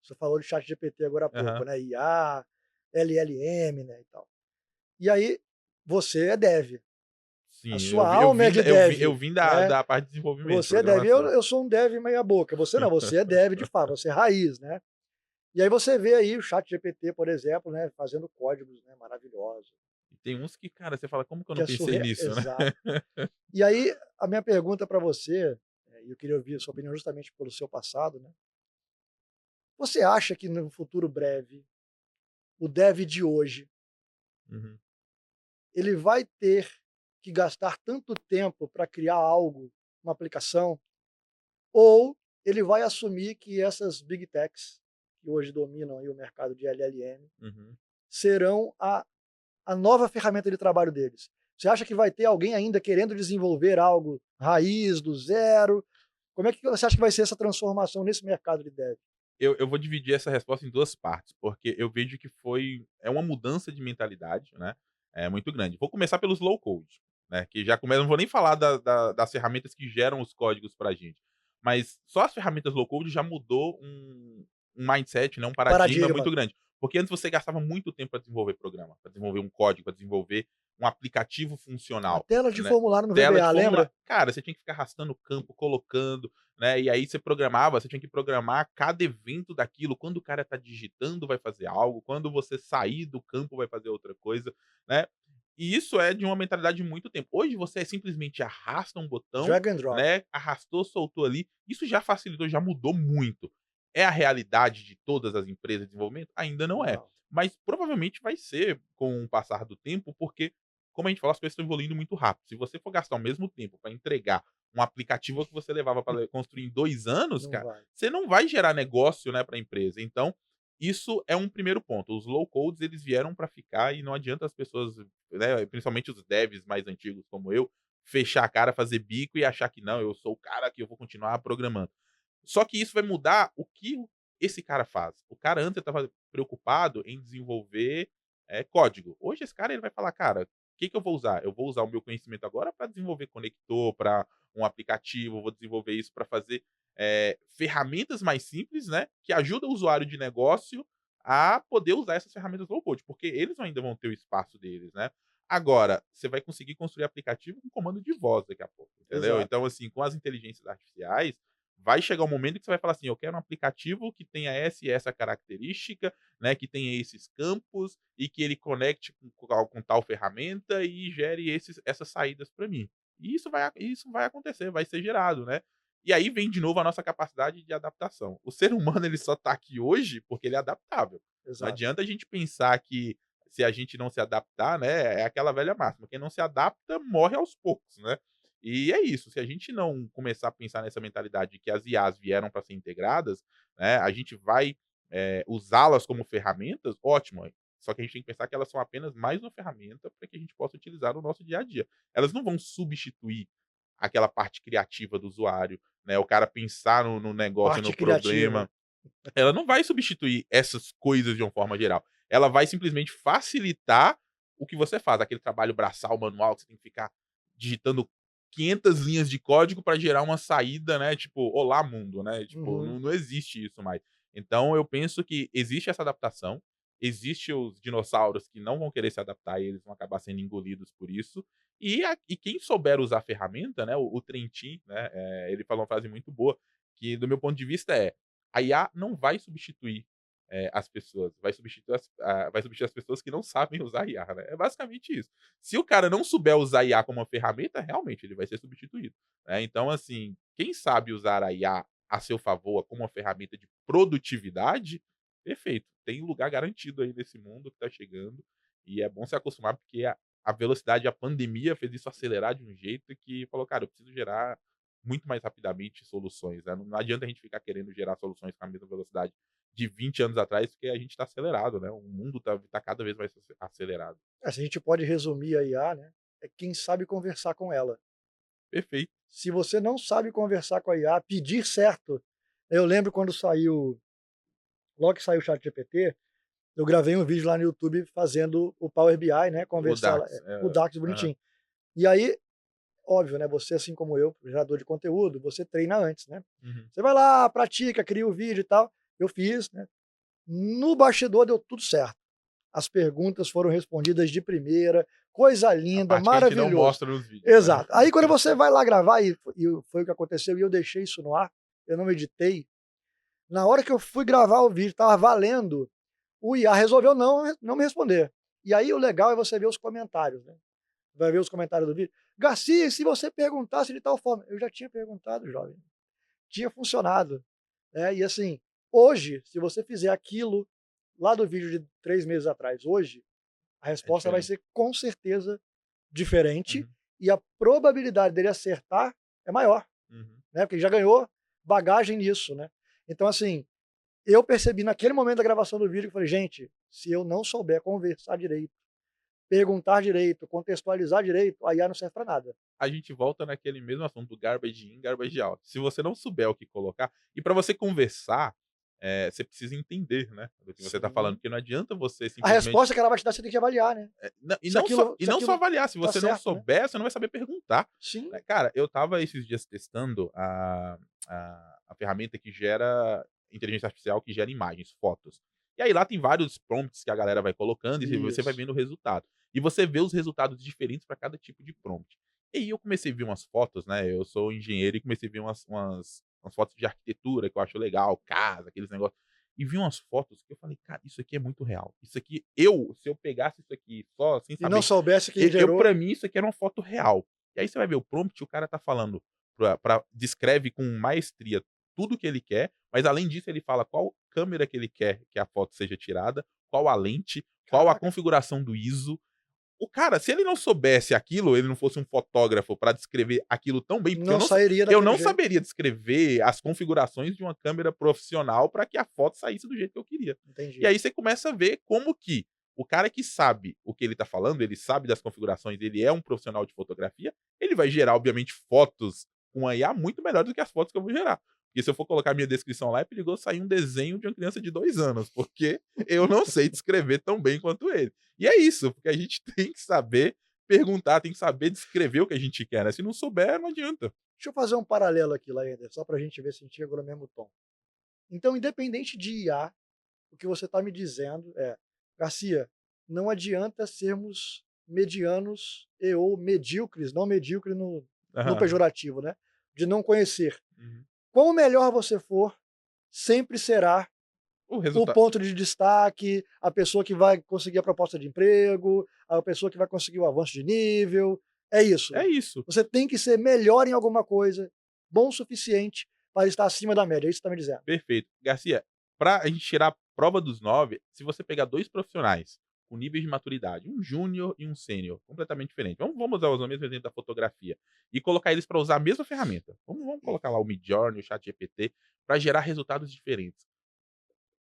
você falou de chat GPT agora há pouco, Aham. né? IA, LLM, né, e tal. E aí, você é dev. A Sim, sua alma é de eu dev, vim né? da parte de desenvolvimento, Você é dev. Eu, programação. eu sou um dev meia boca. Você não, você é dev de fato, você é raiz, né? E aí você vê aí o chat GPT, por exemplo, né, fazendo códigos, né, maravilhosos, E tem uns que, cara, você fala: "Como que eu que não é pensei surreal. nisso, né?" Exato. E aí, a minha pergunta para você, e eu queria ouvir a sua opinião justamente pelo seu passado, né? Você acha que no futuro breve, o dev de hoje, Uhum. ele vai ter que gastar tanto tempo para criar algo, uma aplicação, ou ele vai assumir que essas big techs, que hoje dominam aí o mercado de LLM, Uhum. serão a nova ferramenta de trabalho deles? Você acha que vai ter alguém ainda querendo desenvolver algo raiz, do zero? Como é que você acha que vai ser essa transformação nesse mercado de dev? Eu vou dividir essa resposta em 2 partes, porque eu vejo que é uma mudança de mentalidade, né, muito grande. Vou começar pelos low code, né, que já começa não vou nem falar das ferramentas que geram os códigos pra gente, mas só as ferramentas low code já mudou um mindset, né, um paradigma Paradigma. muito grande. Porque antes você gastava muito tempo para desenvolver programa, para desenvolver um código, para desenvolver um aplicativo A funcional, tela de né. formulário no Tela de VBA, fórmula lembra? cara, você tinha que ficar arrastando o campo, colocando, né, e aí você programava, você tinha que programar cada evento daquilo, quando o cara tá digitando vai fazer algo, quando você sair do campo vai fazer outra coisa, né. E isso é de uma mentalidade de muito tempo. Hoje você simplesmente arrasta um botão, Drag and drop. né, arrastou, soltou ali, isso já facilitou, já mudou muito. É a realidade de todas as empresas de desenvolvimento? Ainda não é, Não. mas provavelmente vai ser com o passar do tempo, porque, como a gente falou, as coisas estão evoluindo muito rápido. Se você for gastar o mesmo tempo para entregar um aplicativo que você levava para construir em 2 anos, Não cara, vai. você não vai gerar negócio, né, para a empresa. Então, isso é um primeiro ponto. Os low codes eles vieram para ficar e não adianta as pessoas, né, principalmente os devs mais antigos como eu, fechar a cara, fazer bico e achar que não, eu sou o cara que eu vou continuar programando. Só que isso vai mudar o que esse cara faz. O cara antes estava preocupado em desenvolver, código. Hoje esse cara ele vai falar: "Cara, o que que eu vou usar? Eu vou usar o meu conhecimento agora para desenvolver conector para um aplicativo, vou desenvolver isso para fazer, ferramentas mais simples, né, que ajudam o usuário de negócio a poder usar essas ferramentas low code", porque eles ainda vão ter o espaço deles, né. Agora, você vai conseguir construir aplicativo com comando de voz daqui a pouco, entendeu? Exato. Então, assim, com as inteligências artificiais, vai chegar um momento que você vai falar assim: "Eu quero um aplicativo que tenha essa e essa característica, né, que tenha esses campos e que ele conecte com tal ferramenta e gere essas saídas para mim". E isso vai acontecer, vai ser gerado, né. E aí vem de novo a nossa capacidade de adaptação. O ser humano ele só tá aqui hoje porque ele é adaptável. Não Exato. adianta a gente pensar que se a gente não se adaptar, né, é aquela velha máxima, quem não se adapta morre aos poucos, né. E é isso, se a gente não começar a pensar nessa mentalidade de que as IAs vieram para ser integradas, né, a gente vai, usá-las como ferramentas, ótimo, só que a gente tem que pensar que elas são apenas mais uma ferramenta para que a gente possa utilizar no nosso dia a dia. Elas não vão substituir aquela parte criativa do usuário, né, o cara pensar no negócio, Parte no criativa. problema, ela não vai substituir essas coisas de uma forma geral. Ela vai simplesmente facilitar o que você faz, aquele trabalho braçal, manual, que você tem que ficar digitando 500 linhas de código para gerar uma saída, né, tipo, olá mundo, né, tipo, Uhum. não existe isso mais. Então eu penso que existe essa adaptação, existe os dinossauros que não vão querer se adaptar e eles vão acabar sendo engolidos por isso, e quem souber usar a ferramenta, né, o Trentin, né, ele falou uma frase muito boa, que do meu ponto de vista a IA não vai substituir, as pessoas, vai substituir as pessoas que não sabem usar a IA, né, é basicamente isso. Se o cara não souber usar a IA como uma ferramenta, realmente ele vai ser substituído, né. Então, assim, quem sabe usar a IA a seu favor como uma ferramenta de produtividade, perfeito, tem lugar garantido aí nesse mundo que tá chegando, e é bom se acostumar, porque a velocidade a pandemia fez isso acelerar de um jeito que falou: "Cara, eu preciso gerar muito mais rapidamente soluções, né, não adianta a gente ficar querendo gerar soluções com a mesma velocidade de 20 anos atrás, porque a gente está acelerado, né, o mundo tá cada vez mais acelerado". Se a gente pode resumir a IA, né, é quem sabe conversar com ela. Perfeito. Se você não sabe conversar com a IA, pedir certo, eu lembro quando saiu, logo que saiu o ChatGPT, eu gravei um vídeo lá no YouTube fazendo o Power BI, né, O conversar lá, DAX, o DAX aham. bonitinho. E aí, óbvio, né, você assim como eu, gerador de conteúdo, você treina antes, né. Uhum. Você vai lá, pratica, cria o vídeo e tal. Eu fiz, né, no bastidor deu tudo certo. As perguntas foram respondidas de primeira, coisa A linda, parte que a gente não maravilhoso. mostra nos vídeos, né. Exato. Aí quando você vai lá gravar e foi o que aconteceu e eu deixei isso no ar, eu não editei, na hora que eu fui gravar o vídeo, estava valendo, o IA resolveu não me responder. E aí o legal é você ver os comentários, né. Vai ver os comentários do vídeo: "Garcia, e se você perguntasse de tal forma?" Eu já tinha perguntado, jovem, tinha funcionado, né. E assim, hoje, se você fizer aquilo lá do vídeo de 3 meses atrás, hoje, a É resposta vai diferente. ser com certeza diferente Uhum, e a probabilidade dele acertar é maior, uhum. né, porque ele já ganhou bagagem nisso, né. Então assim, eu percebi naquele momento da gravação do vídeo que falei: "Gente, se eu não souber conversar direito, perguntar direito, contextualizar direito, a IA não serve para nada". A gente volta naquele mesmo assunto, garbage in, garbage out. Se você não souber o que colocar e para você conversar, você precisa entender, né, do que você está falando, Sim. porque não adianta você A simplesmente resposta que ela vai te dar, você tem que avaliar, né. e Se não só aquilo e se não só aquilo avaliar, se tá você não certo, né. souber, você não vai saber perguntar. Sim. Cara, eu estava esses dias testando a ferramenta que gera inteligência artificial que gera imagens, fotos. E aí lá tem vários prompts que a galera vai colocando e você vai Isso. vendo o resultado. E você vê os resultados diferentes para cada tipo de prompt. E aí eu comecei a ver umas fotos, né, eu sou engenheiro e comecei a ver umas fotos de arquitetura que eu acho legal, casa, aqueles negócios. E vi umas fotos que eu falei: "Cara, isso aqui é muito real. Isso aqui se eu pegasse isso aqui só sem E não saber soubesse quem eu gerou, pra mim isso aqui era uma foto real. E aí você vai ver o prompt, o cara tá falando descreve com maestria tudo que ele quer, mas além disso ele fala qual câmera que ele quer que a foto seja tirada, qual a lente, qual a caraca, configuração do ISO. O cara, se ele não soubesse aquilo, ele não fosse um fotógrafo pra descrever aquilo tão bem, porque não sairia eu daquele não jeito. saberia descrever as configurações de uma câmera profissional para que a foto saísse do jeito que eu queria. E Entendi. aí você começa a ver como que o cara que sabe o que ele tá falando, ele sabe das configurações, ele é um profissional de fotografia, ele vai gerar, obviamente, fotos com a IA muito melhor do que as fotos que eu vou gerar. Porque se eu for colocar minha descrição lá, é perigoso sair um desenho de uma criança de 2 anos, porque eu não sei descrever tão bem quanto ele. E é isso, porque a gente tem que saber perguntar, tem que saber descrever o que a gente quer, né, se não souber, não adianta. Deixa eu fazer um paralelo aqui, Laender, só pra gente ver se a gente chegou no mesmo tom. Então, independente de IA, o que você está me dizendo é: "Garcia, não adianta sermos medianos e ou medíocres", não medíocre no Aham. pejorativo, né, de não conhecer. Uhum. Quanto melhor você for, sempre será O o resultado ponto de destaque, a pessoa que vai conseguir a proposta de emprego, a pessoa que vai conseguir o avanço de nível. É é isso. isso, Você tem que ser melhor em alguma coisa, bom o suficiente para estar acima da média, é isso que você está me dizendo. perfeito. Garcia, pra a gente tirar a prova dos 9, se você pegar 2 profissionais com níveis de maturidade, um júnior e um sênior, completamente diferente. Vamos usar o mesmo exemplo da fotografia, e colocar eles para usar a mesma ferramenta. Vamos colocar lá o Midjourney, o ChatGPT, para gerar resultados diferentes.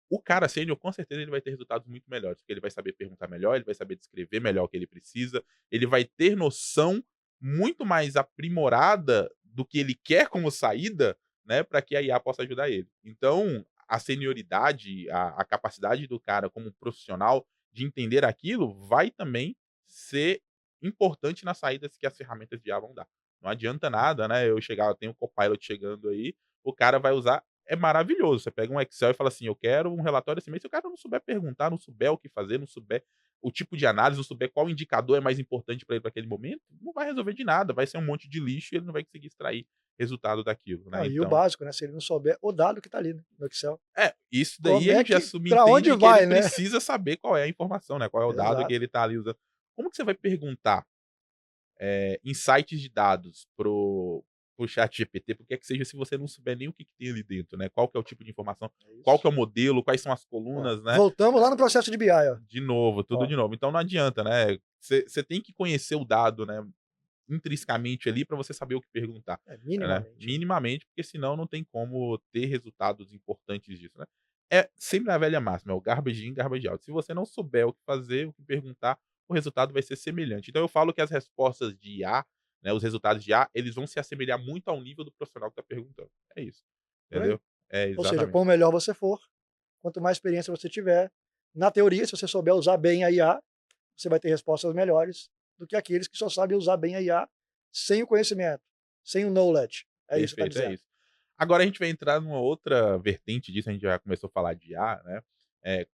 O cara sênior, com certeza, ele vai ter resultados muito melhores, porque ele vai saber perguntar melhor, ele vai saber descrever melhor o que ele precisa, ele vai ter noção muito mais aprimorada do que ele quer como saída, né, para que a IA possa ajudar ele. Então, a senioridade, a capacidade do cara como profissional de entender aquilo, vai também ser importante nas saídas que as ferramentas de IA vão dar. Não adianta nada, né, eu chegar, eu tenho um Copilot chegando aí, o cara vai usar é maravilhoso. Você pega um Excel e fala assim: "Eu quero um relatório assim", mas se o cara não souber perguntar, não souber o que fazer, não souber o tipo de análise, não souber qual indicador é mais importante para ele para aquele momento, não vai resolver de nada, vai ser um monte de lixo e ele não vai conseguir extrair resultado daquilo, né, Não, e o então básico, né, se ele não souber o dado que está ali, né, no Excel. isso daí Como a é gente já que para onde subentende que ele vai, né? precisa saber qual é a informação, né, qual é o dado que Exato. ele está ali usando. Como que você vai perguntar insights de dados pro ChatGPT, porque é que seja se você não souber nem o que que tem ali dentro, né, qual que é o tipo de informação, É qual que isso. é o modelo, quais são as Ó, colunas, né. voltamos lá no processo de BI, ó. De novo, tudo Ó, de novo. Então não adianta, né, você tem que conhecer o dado, né, intrinsecamente ali para você saber o que perguntar, né, minimamente, né. minimamente, porque senão não tem como ter resultados importantes disso, né. É sempre a velha máxima, é o garbage in, garbage out. Se você não souber o que fazer, o que perguntar, o resultado vai ser semelhante. Então eu falo que as respostas de IA, né, os resultados de IA, eles vão se assemelhar muito ao nível do profissional que está perguntando. É isso, Por aí. entendeu? É, Ou seja, exatamente. quanto melhor você for, quanto mais experiência você tiver, na teoria, se você souber usar bem a IA, você vai ter respostas melhores do que aqueles que só sabem usar bem a IA sem o conhecimento, sem o knowledge. É isso que você está Perfeito, é dizendo. isso. Agora a gente vai entrar numa outra vertente disso, a gente já começou a falar de IA, né, eh,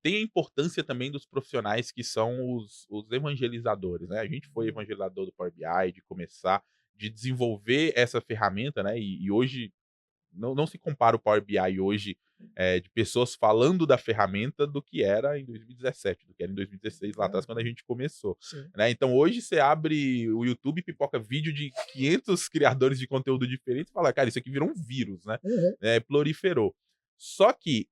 tem a importância também dos profissionais que são os evangelizadores, né. A gente foi Hum, evangelizador do Power BI, de começar, de desenvolver essa ferramenta, né, e hoje não se compara o Power BI hoje, de pessoas falando da ferramenta do que era em 2017, do que era em 2016, lá atrás, é, quando a gente começou, sim. né. Então hoje você abre o YouTube e pipoca vídeo de 500 criadores de conteúdo diferentes e fala: "Cara, isso aqui virou um vírus", né, Uhum. proliferou. Só que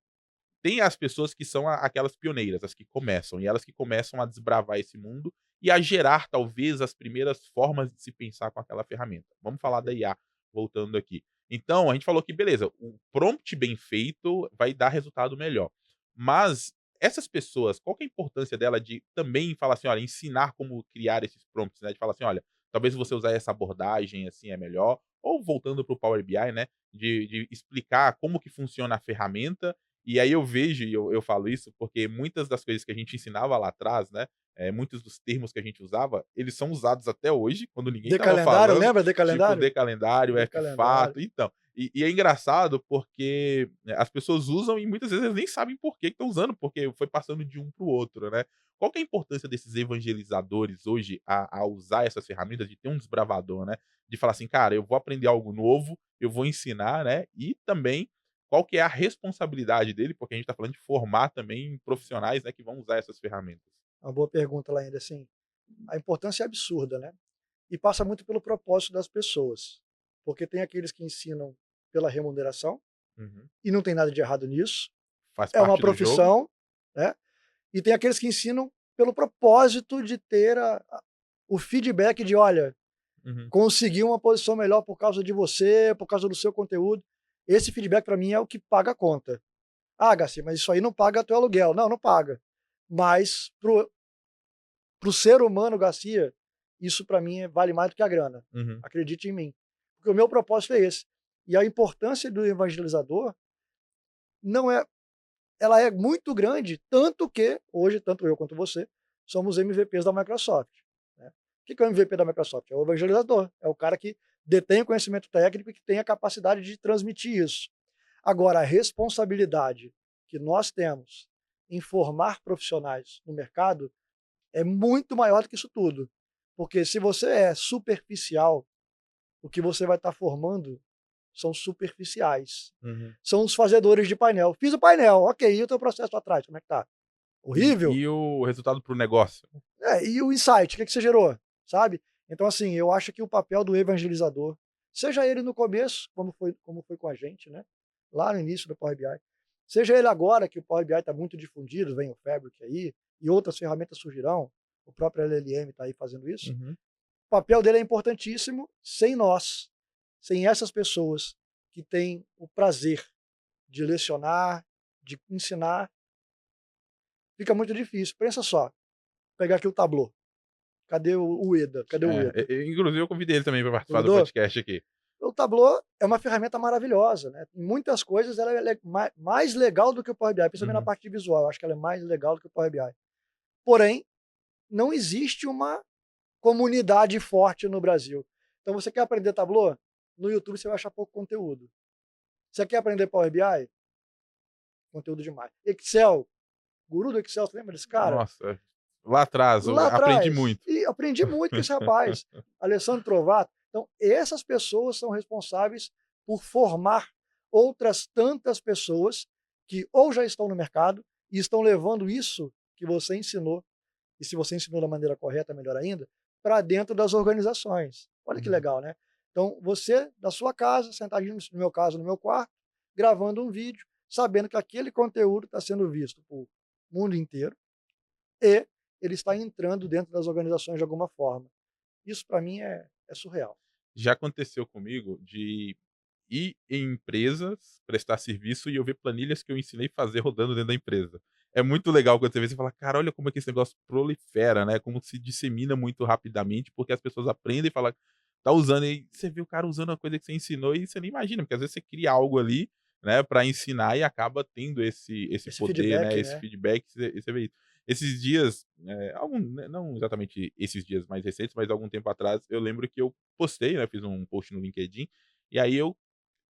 tem as pessoas que são aquelas pioneiras, as que começam, e elas que começam a desbravar esse mundo e a gerar, talvez, as primeiras formas de se pensar com aquela ferramenta. Vamos falar da Perfeito. IA, voltando aqui. Então, a gente falou que, beleza, o prompt bem feito vai dar resultado melhor. Mas essas pessoas, qual que é a importância dela de também falar assim, olha, ensinar como criar esses prompts, né? De falar assim, olha, talvez você usar essa abordagem assim é melhor, ou voltando para o Power BI, né, de explicar como que funciona a ferramenta, e aí eu vejo e eu falo isso, porque muitas das coisas que a gente ensinava lá atrás, né, muitos dos termos que a gente usava, eles são usados até hoje, quando ninguém estava Decalendário, falando, lembra tipo decalendário? decalendário, Decalendário. F-fato, então. E é engraçado porque, né, as pessoas usam e muitas vezes eles nem sabem por que estão usando, porque foi passando de um para o outro, né. Qual que é a importância desses evangelizadores hoje a usar essas ferramentas, de ter um desbravador, né, de falar assim: "Cara, eu vou aprender algo novo, eu vou ensinar", né, e também qual que é a responsabilidade dele, porque a gente está falando de formar também profissionais, né, que vão usar essas ferramentas. Uma boa pergunta lá ainda, assim. A importância é absurda, né? E passa muito pelo propósito das pessoas. Porque tem aqueles que ensinam pela remuneração, Uhum. e não tem nada de errado nisso, Faz é uma parte do jogo. profissão, né? E tem aqueles que ensinam pelo propósito de ter o feedback de: olha, Uhum. consegui uma posição melhor por causa de você, por causa do seu conteúdo. Esse feedback para mim é o que paga a conta. Ah, Garcia, mas isso aí não paga teu aluguel. Não, não paga. Mas pro ser humano, Garcia, isso para mim vale mais do que a grana. Uhum. Acredite em mim. Porque o meu propósito é esse. E a importância do evangelizador não é, ela é muito grande, tanto que hoje, tanto eu quanto você, somos MVPs da Microsoft, né. O que que é o MVP da Microsoft? É o evangelizador, é o cara que detém o conhecimento técnico e que tem a capacidade de transmitir isso. Agora, a responsabilidade que nós temos em formar profissionais no mercado é muito maior do que isso tudo. Porque se você é superficial, o que você vai estar formando são superficiais. Uhum. São os fazedores de painel. Fiz o painel, ok, e o teu processo atrás, como é que tá? Horrível? E o resultado para o negócio? É, e o insight, o que que você gerou? Sabe? Então, assim, eu acho que o papel do evangelizador, seja ele no começo, como foi com a gente, né? Lá no início do Power BI, seja ele agora, que o Power BI está muito difundido, vem o Fabric aí, e outras ferramentas surgirão, o próprio LLM está aí fazendo isso. Uhum. O papel dele é importantíssimo sem nós, sem essas pessoas que têm o prazer de lecionar, de ensinar, fica muito difícil. Pensa só, pegar aqui o Tableau. Cadê o EDA? Cadê o EDA? Inclusive eu convidei ele também para participar do Convidou? podcast aqui. O Tableau é uma ferramenta maravilhosa, né? Em muitas coisas ela é mais legal do que o Power BI, principalmente na Uhum. parte de visual. Eu acho que ela é mais legal do que o Power BI. Porém, não existe uma comunidade forte no Brasil. Então, você quer aprender Tableau? No YouTube você vai achar pouco conteúdo. Você quer aprender Power BI? Conteúdo demais. Excel, guru do Excel, você lembra desse cara? Nossa, lá atrás eu Lá aprendi atrás. muito. E aprendi muito com esse rapaz, Alessandro Trovato. Então, essas pessoas são responsáveis por formar outras tantas pessoas que ou já estão no mercado e estão levando isso que você ensinou, e se você ensinou da maneira correta, melhor ainda, para dentro das organizações. Olha que Uhum. legal, né? Então, você, da sua casa, sentadinho, no meu caso, no meu quarto, gravando um vídeo, sabendo que aquele conteúdo está sendo visto por mundo inteiro e ele está entrando dentro das organizações de alguma forma. Isso para mim é surreal. Já aconteceu comigo de ir em empresas, prestar serviço e eu ver planilhas que eu ensinei fazer rodando dentro da empresa. É muito legal quando você vê, você fala: "Cara, olha como é que esse negócio prolifera, né, como se dissemina muito rapidamente, porque as pessoas aprendem e falam tá usando", e você vê o cara usando uma coisa que você ensinou e você nem imagina, porque às vezes você cria algo ali, né, pra ensinar e acaba tendo esse Esse poder, né, feedback, esse né? feedback, você vê isso. Esses dias, não exatamente esses dias mais recentes, mas algum tempo atrás, eu lembro que eu postei, né, fiz um post no LinkedIn, e aí eu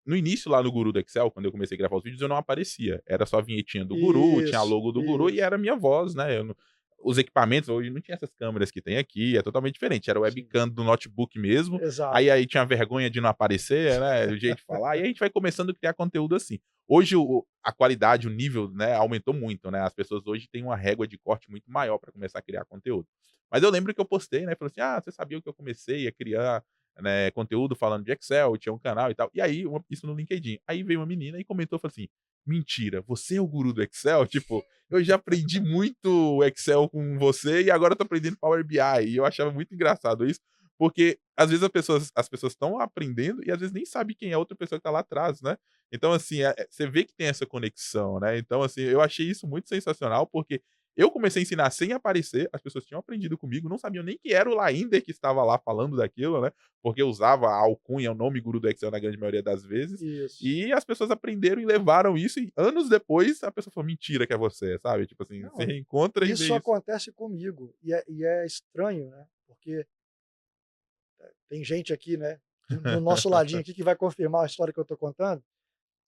no início lá no Guru do Excel, quando eu comecei a gravar os vídeos, eu não aparecia. Era só a vinhetinha do Guru, tinha a Isso, logo do Guru e isso. era a minha voz, né, eu não os equipamentos hoje não tinha essas câmeras que tem aqui, é totalmente diferente, era o Sim, webcam do notebook mesmo, exato. aí tinha vergonha de não aparecer, né, o jeito de falar, e a gente vai começando a criar conteúdo assim. Hoje a qualidade, o nível, né, aumentou muito, né, as pessoas hoje têm uma régua de corte muito maior para começar a criar conteúdo. Mas eu lembro que eu postei, né, falei assim: "Ah, você sabia que eu comecei a criar, né, conteúdo falando de Excel, tinha um canal e tal". E aí isso no LinkedIn. Aí veio uma menina e comentou, falou assim: "Mentira, você é o guru do Excel?" Tipo, eu já aprendi muito Excel com você e agora eu tô aprendendo Power BI. E eu achava muito engraçado isso, porque às vezes as pessoas estão aprendendo e às vezes nem sabe quem é a outra pessoa que tá lá atrás, né. Então assim, você vê que tem essa conexão, né. Então assim, eu achei isso muito sensacional, porque Eu comecei a ensinar sem aparecer, as pessoas tinham aprendido comigo, não sabiam nem que era o Laínder que estava lá falando daquilo, né, porque eu usava a alcunha, o nome guru do Excel na grande maioria das vezes, Isso. e as pessoas aprenderam e levaram isso e anos depois a pessoa falou: "Mentira que é você", sabe, tipo assim, você Não, reencontra e vê isso isso. acontece comigo, e é estranho, né, porque tem gente aqui, né, no nosso ladinho aqui que vai confirmar a história que eu estou contando,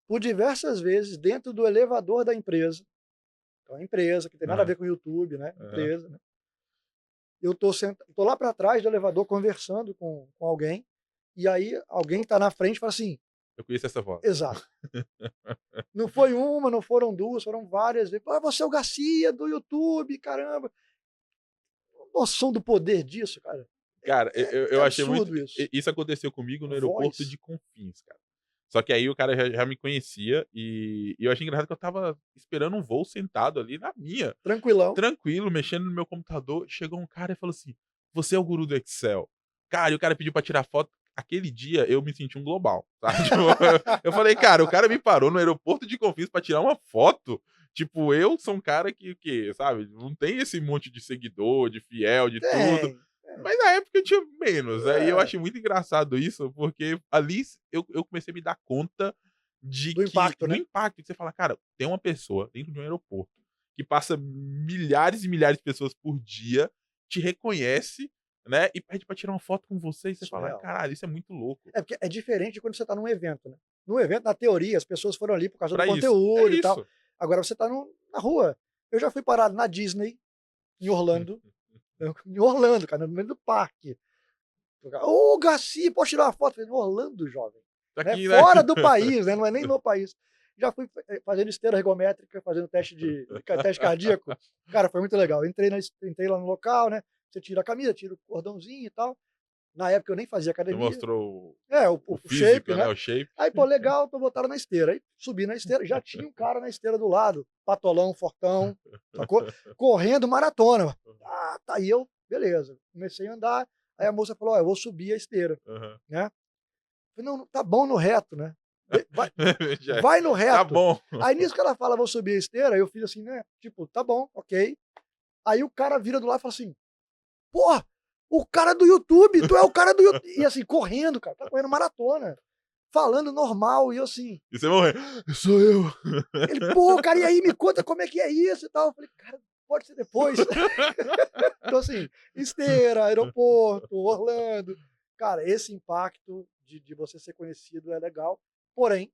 por diversas vezes dentro do elevador da empresa, então é uma empresa que tem nada a Aham, ver com o YouTube, né, aham. empresa, né, eu tô lá para trás do elevador conversando com alguém, e aí alguém está na frente e fala assim Eu conheço essa voz. exato. Não foi uma, não foram duas, foram várias vezes. "Ah, você é o Garcia do YouTube, caramba". Noção do poder disso, cara. Cara, É eu é achei muito absurdo isso. isso aconteceu comigo no aeroporto Voz, de Confins, cara. Só que aí o cara já me conhecia e eu achei engraçado que eu estava esperando um voo sentado ali na minha, tranquilão. tranquilo, mexendo no meu computador, chegou um cara e falou assim: "Você é o guru do Excel". Cara, e o cara pediu pra tirar foto. Aquele dia eu me senti um global, sabe, tipo, eu falei: "Cara, o cara me parou no aeroporto de Confins pra tirar uma foto". Tipo, eu sou um cara que, sabe, não tem esse monte de seguidor, de fiel, de tudo. Tem, tem. Mas na época eu tinha menos, né, e eu É, achei muito engraçado isso, porque ali eu comecei a me dar conta de do que impacto, do né. impacto que você fala: "Cara, tem uma pessoa dentro de um aeroporto, que passa milhares e milhares de pessoas por dia, te reconhece, né, e pede pra tirar uma foto com você", e você fala: Surreal. "Caralho, isso é muito louco". É porque é diferente de quando você está num evento, né. No evento, na teoria, as pessoas foram ali por causa do Pra isso. É conteúdo e tal. isso. Agora você está na rua. Eu já fui parado na Disney, em Orlando, em Orlando, cara, no meio do parque. "Ô, Garcia, pode tirar uma foto?" Falei: "No Orlando, jovem", Tá né, aqui, né. fora do país, né, não é nem no país. Já fui fazendo esteira ergométrica, fazendo teste cardíaco. Cara, foi muito legal. Entrei lá no local, né, você tira a camisa, tira o cordãozinho e tal. Na época eu nem fazia Você academia. mostrou É, o o o shape, físico, né, né. o shape. Aí, pô, legal, então botaram na esteira. Aí subi na esteira, já tinha um cara na esteira do lado, patolão, fortão, sacou? Correndo maratona. Ah, tá, e eu, beleza, comecei a andar, aí a moça falou: "Ó, eu vou subir a esteira", Aham. né. Falei: "Não, tá bom no reto, né. Vai Já vai no tá reto". bom. Aí nisso que ela fala: "Vou subir a esteira", eu fiz assim, né, tipo: "Tá bom, ok". Aí o cara vira do lado e fala assim: "Porra, o cara do YouTube, tu é o cara do YouTube", e assim, correndo, cara, tá correndo maratona, falando normal, e eu assim, E você morreu: "Sou eu". ele: "Pô, cara, e aí, me conta como é que é isso e tal". Eu falei: "Cara, pode ser depois". Então assim, esteira, aeroporto, Orlando. Cara, esse impacto de você ser conhecido é legal, porém,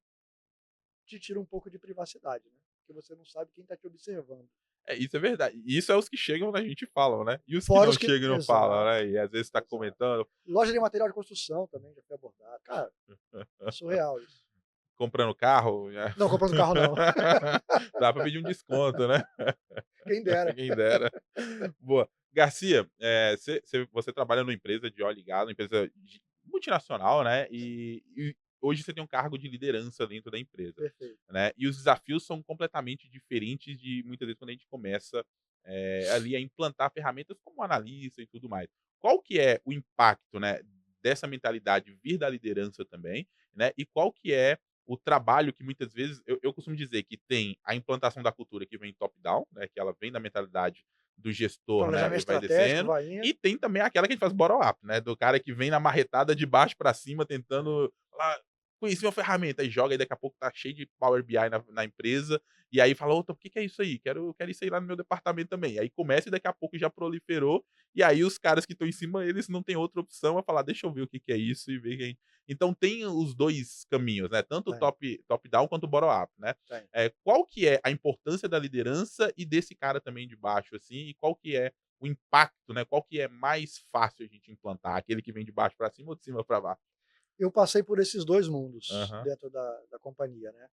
te tira um pouco de privacidade, né, porque você não sabe quem está te observando. É, isso é verdade. Isso é os que chegam na gente e falam, né. E os que Fora não os que chegam e não falam, exato, né, e às vezes tá exato. comentando, Loja de material de construção também já foi abordado. Cara, é surreal isso. comprando carro, né. Não, comprando carro não, Dá pra pedir um desconto, né. quem dera. Quem dera. Boa. Garcia, você trabalha numa empresa de óleo e gás, uma empresa multinacional, né, e hoje você tem um cargo de liderança dentro da empresa, Perfeito. né, e os desafios são completamente diferentes de muitas vezes quando a gente começa, ali a implantar ferramentas como analista e tudo mais. Qual que é o impacto, né, dessa mentalidade vir da liderança também, né, e qual que é o trabalho que muitas vezes eu costumo dizer que tem a implantação da cultura que vem top down, né, que ela vem da mentalidade do gestor, né, Planejamento e vai estratégico, descendo, vai e indo. tem também aquela que a gente faz bottom up, né, do cara que vem na marretada de baixo pra cima tentando, ah, conheci uma ferramenta, e joga e daqui a pouco tá cheio de Power BI na empresa, e aí fala: "Opa, o que que é isso aí? Quero isso aí lá no meu departamento também". Aí começa e daqui a pouco já proliferou, e aí os caras que estão em cima, eles não têm outra opção a falar: "Deixa eu ver o que que é isso", e ver quem então tem os 2 caminhos, né, tanto o Tem, top down quanto o bottom up, né. tem. Qual que é a importância da liderança e desse cara também de baixo, assim, e qual que é o impacto, né, qual que é mais fácil a gente implantar, aquele que vem de baixo pra cima ou de cima pra baixo? Eu passei por esses 2 mundos Aham, dentro da companhia, né.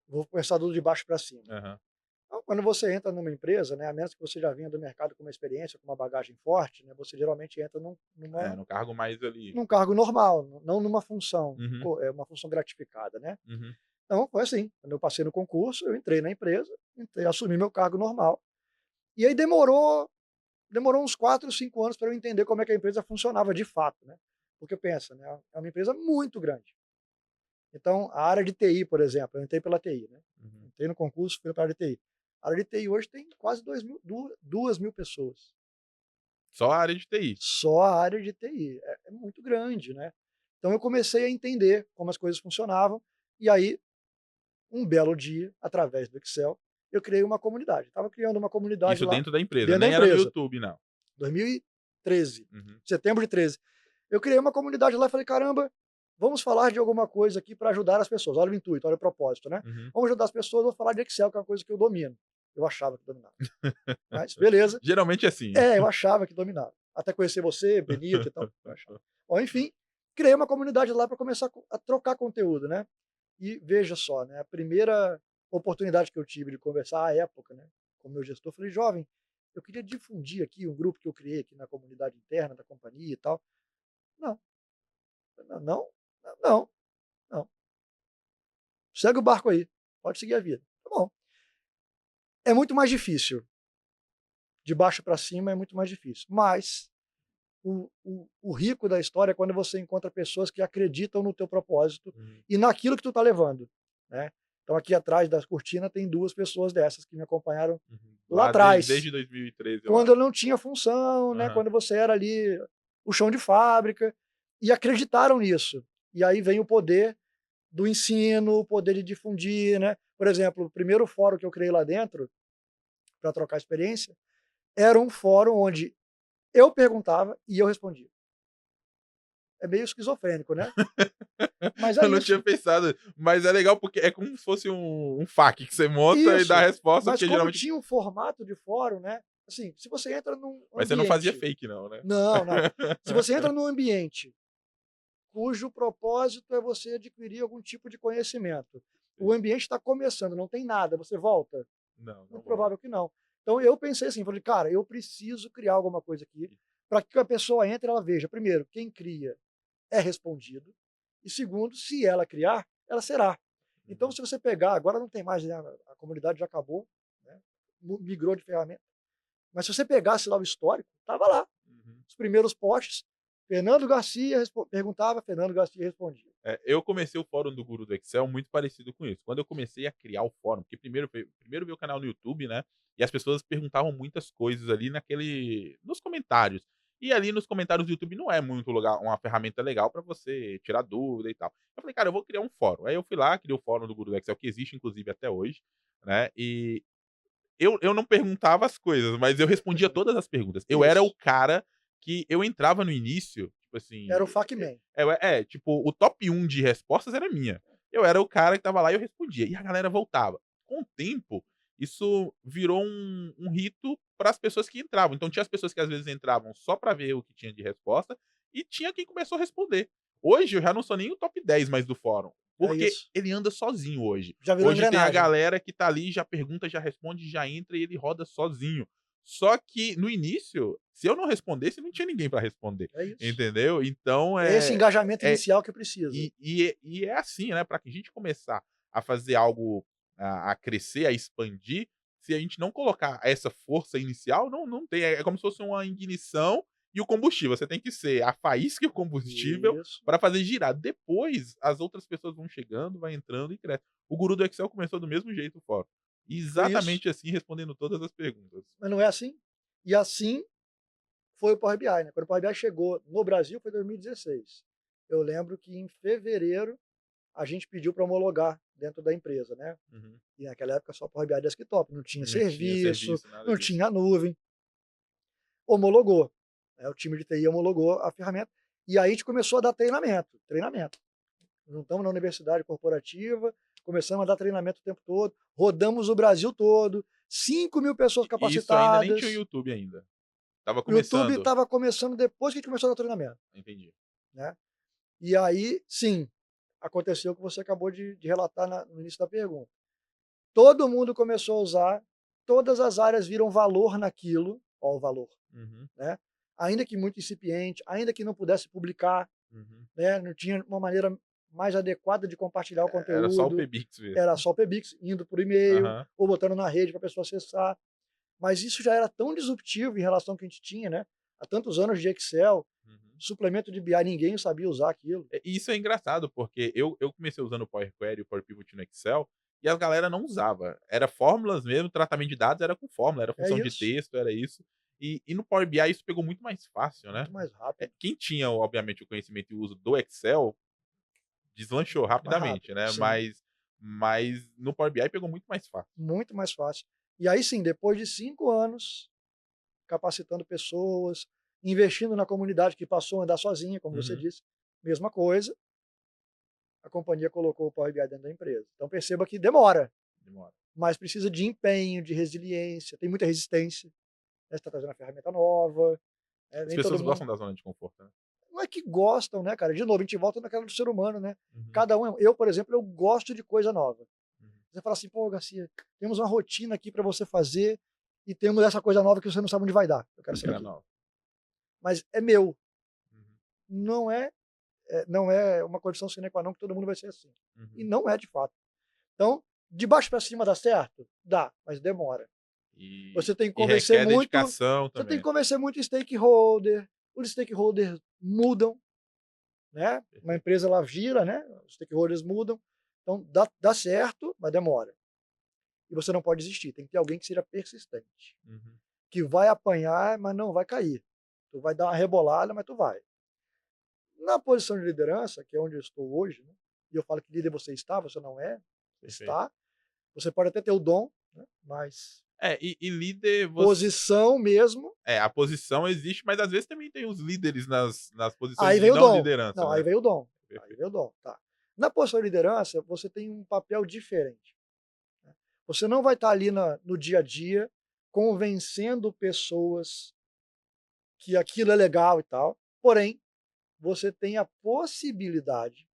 Vou começar do de baixo para cima. aham. Então, quando você entra numa empresa, né, a menos que você já venha do mercado com uma experiência, com uma bagagem forte, né, você geralmente entra É, no cargo mais ali. num cargo normal, não numa função, Uhum, uma função gratificada, né. uhum. Então foi assim, quando eu passei no concurso, eu entrei na empresa, assumi meu cargo normal, e aí demorou uns 4, 5 anos para eu entender como é que a empresa funcionava de fato, né. Porque pensa, né, é uma empresa muito grande. Então, a área de TI, por exemplo, eu entrei pela TI, né. Uhum. Entrei no concurso, fui para a área de TI. A área de TI hoje tem quase 2.000 pessoas. Só a área de TI. Só a área de TI. É muito grande, né. Então eu comecei a entender como as coisas funcionavam, e aí, um belo dia, através do Excel, eu criei uma comunidade. Estava criando uma comunidade Isso lá, dentro da empresa, dentro da nem era no empresa, YouTube não. 2013, Uhum, setembro de 13. Eu criei uma comunidade lá e falei: "Caramba, vamos falar de alguma coisa aqui para ajudar as pessoas". Olha o intuito, olha o propósito, né. uhum. Vamos ajudar as pessoas, vou falar de Excel, que é uma coisa que eu domino. Eu achava que dominava, mas beleza. Geralmente é assim. É, eu achava que dominava. Até conhecer você, Benito e tal, eu achava. Bom, enfim, criei uma comunidade lá para começar a trocar conteúdo, né. E veja só, né, a primeira oportunidade que eu tive de conversar à época, né, com o meu gestor, falei: "Jovem, eu queria difundir aqui um grupo que eu criei aqui na comunidade interna da companhia e tal". "Não, não, não, não, segue o barco aí, pode seguir a vida". Tá bom. É muito mais difícil, de baixo para cima é muito mais difícil, mas o rico da história é quando você encontra pessoas que acreditam no teu propósito Uhum, e naquilo que tu tá levando, né. Então aqui atrás das cortinas tem 2 pessoas dessas que me acompanharam uhum. lá Lá atrás, desde 2013, eu quando acho. eu não tinha função, né, Aham. quando você era ali o chão de fábrica, e acreditaram nisso. E aí vem o poder do ensino, o poder de difundir, né. Por exemplo, o primeiro fórum que eu criei lá dentro, para trocar experiência, era um fórum onde eu perguntava e eu respondia. É meio esquizofrênico, né, mas é Eu não tinha isso. pensado, mas é legal porque é como se fosse um FAQ que você monta e dá a Isso. resposta, Mas porque como geralmente tinha um formato de fórum, né, assim, se você entra num mas você não fazia ambiente, fake não, né? não, não. Se você entra num ambiente cujo propósito é você adquirir algum tipo de conhecimento, o Sim. ambiente está começando, não tem nada, você volta? Não, não Muito volta. provável que não. Então eu pensei assim, falei: "Cara, eu preciso criar alguma coisa aqui, para que a pessoa entre e ela veja, primeiro, quem cria é respondido, e segundo, se ela criar, ela será". Então Uhum, se você pegar, agora não tem mais, né, a comunidade já acabou, né, migrou de ferramenta, mas se você pegasse lá o histórico, estava lá, uhum. os primeiros posts, Fernando Garcia perguntava, Fernando Garcia respondia. É, eu comecei o fórum do Guru do Excel muito parecido com isso. Quando eu comecei a criar o fórum, porque primeiro veio o canal no YouTube, né, e as pessoas perguntavam muitas coisas ali nos comentários. E ali nos comentários do YouTube não é muito lugar uma ferramenta legal para você tirar dúvida e tal. Eu falei: "Cara, eu vou criar um fórum". Aí eu fui lá, criei o fórum do Guru do Excel, que existe inclusive até hoje, né, e eu não perguntava as coisas, mas eu respondia todas as perguntas. Eu era o Isso, cara que eu entrava no início, tipo assim, era o FAQman. tipo, o top 1 de respostas era minha. Eu era o cara que estava lá e eu respondia, e a galera voltava. Com o tempo, isso virou um rito para as pessoas que entravam. Então tinha as pessoas que às vezes entravam só para ver o que tinha de resposta, e tinha quem começou a responder. Hoje eu já não sou nem o top 10 mais do fórum, É porque isso. ele anda sozinho hoje. Já virou Hoje tem a engrenagem. galera que tá ali, já pergunta, já responde, já entra e ele roda sozinho. Só que no início, se eu não respondesse, não tinha ninguém para responder, É isso. entendeu? Então É esse engajamento é inicial que precisa. e é assim, né, para que a gente começar a fazer algo a crescer, a expandir, se a gente não colocar essa força inicial, não tem, é como se fosse uma ignição e o combustível, você tem que ser a faísca e o combustível Isso, para fazer girar. Depois, as outras pessoas vão chegando, vai entrando e cresce. O guru do Excel começou do mesmo jeito o fórum. foi isso. Exatamente assim, respondendo todas as perguntas. Mas não é assim? E assim foi o Power BI, né, quando o Power BI chegou no Brasil foi 2016. Eu lembro que em fevereiro a gente pediu para homologar dentro da empresa, né, Uhum. e naquela época só Power BI desktop, não tinha Não tinha serviço, serviço, nada não disso. tinha nuvem. Homologou, né, o time de TI homologou a ferramenta, e aí a gente começou a dar treinamento, treinamento. Juntamos na universidade corporativa, começamos a dar treinamento o tempo todo, rodamos o Brasil todo, 5.000 pessoas E isso ainda nem tinha o capacitadas. YouTube ainda. Estava O YouTube começando. estava começando depois que a gente começou a dar treinamento, Entendi. né. E aí, sim, aconteceu o que você acabou de relatar no início da pergunta. Todo mundo começou a usar, todas as áreas viram valor naquilo, ó o valor, Uhum, né, ainda que muito incipiente, ainda que não pudesse publicar, uhum. né, não tinha uma maneira mais adequada de compartilhar o Era só o conteúdo, PBix mesmo. era só o PBX indo por e-mail Aham. ou botando na rede para a pessoa acessar, mas isso já era tão disruptivo em relação ao que a gente tinha, né, há tantos anos de Excel, Uhum. suplemento de BI, ninguém sabia usar aquilo. E isso é engraçado, porque eu comecei usando o Power Query e o Power Pivot no Excel, e a galera não usava. Era fórmulas mesmo, tratamento de dados era com fórmula, era É função de isso, texto, era isso. E no Power BI isso pegou muito mais fácil, né. muito mais rápido, Quem tinha, obviamente, o conhecimento e o uso do Excel, deslanchou mais rápido, rapidamente, né, sim, mas no Power BI pegou muito mais fácil. muito mais fácil. E aí sim, depois de 5 anos capacitando pessoas, investindo na comunidade que passou a andar sozinha, como você Uhum. disse, mesma coisa, a companhia colocou o Power BI dentro da empresa. Então perceba que demora, Demora. mas precisa de empenho, de resiliência, tem muita resistência, né, você está trazendo uma ferramenta nova, As nem todo pessoas mundo gostam da zona de conforto, né. não é que gostam, né, cara, de novo, a gente volta naquela do ser humano, né, Uhum, cada um eu, por exemplo, eu gosto de coisa nova. uhum. Você fala assim: "Pô, Garcia, temos uma rotina aqui para você fazer e temos essa coisa nova que você não sabe onde vai dar, eu quero sair Era daqui". nova. Mas é meu, Uhum, não é não é uma condição sine qua non que todo mundo vai ser assim. E uhum. não é de fato. Então, de baixo para cima dá certo? Dá, mas demora. E Você tem que e convencer requer muito dedicação você tem que também. convencer muito stakeholder, os stakeholders mudam, né, uma Perfeito. empresa ela gira, né, os stakeholders mudam, então dá certo, mas demora. E você não pode desistir, tem que ter alguém que seja persistente, Uhum. que vai apanhar, mas não vai cair. Tu vai dar uma rebolada, mas tu vai. Na posição de liderança, que é onde eu estou hoje, né, e eu falo que líder você está, você não é, Perfeito. está. Você pode até ter o dom, né, mas E líder você posição mesmo, a posição existe, mas às vezes também tem os líderes nas posições aí de vem o não dom. liderança, Não, aí né. vem o dom, aí Perfeito. vem o dom, tá. Na posição de liderança, você tem um papel diferente, né. Você não vai estar ali no dia a dia convencendo pessoas que aquilo é legal e tal, porém, você tem a possibilidade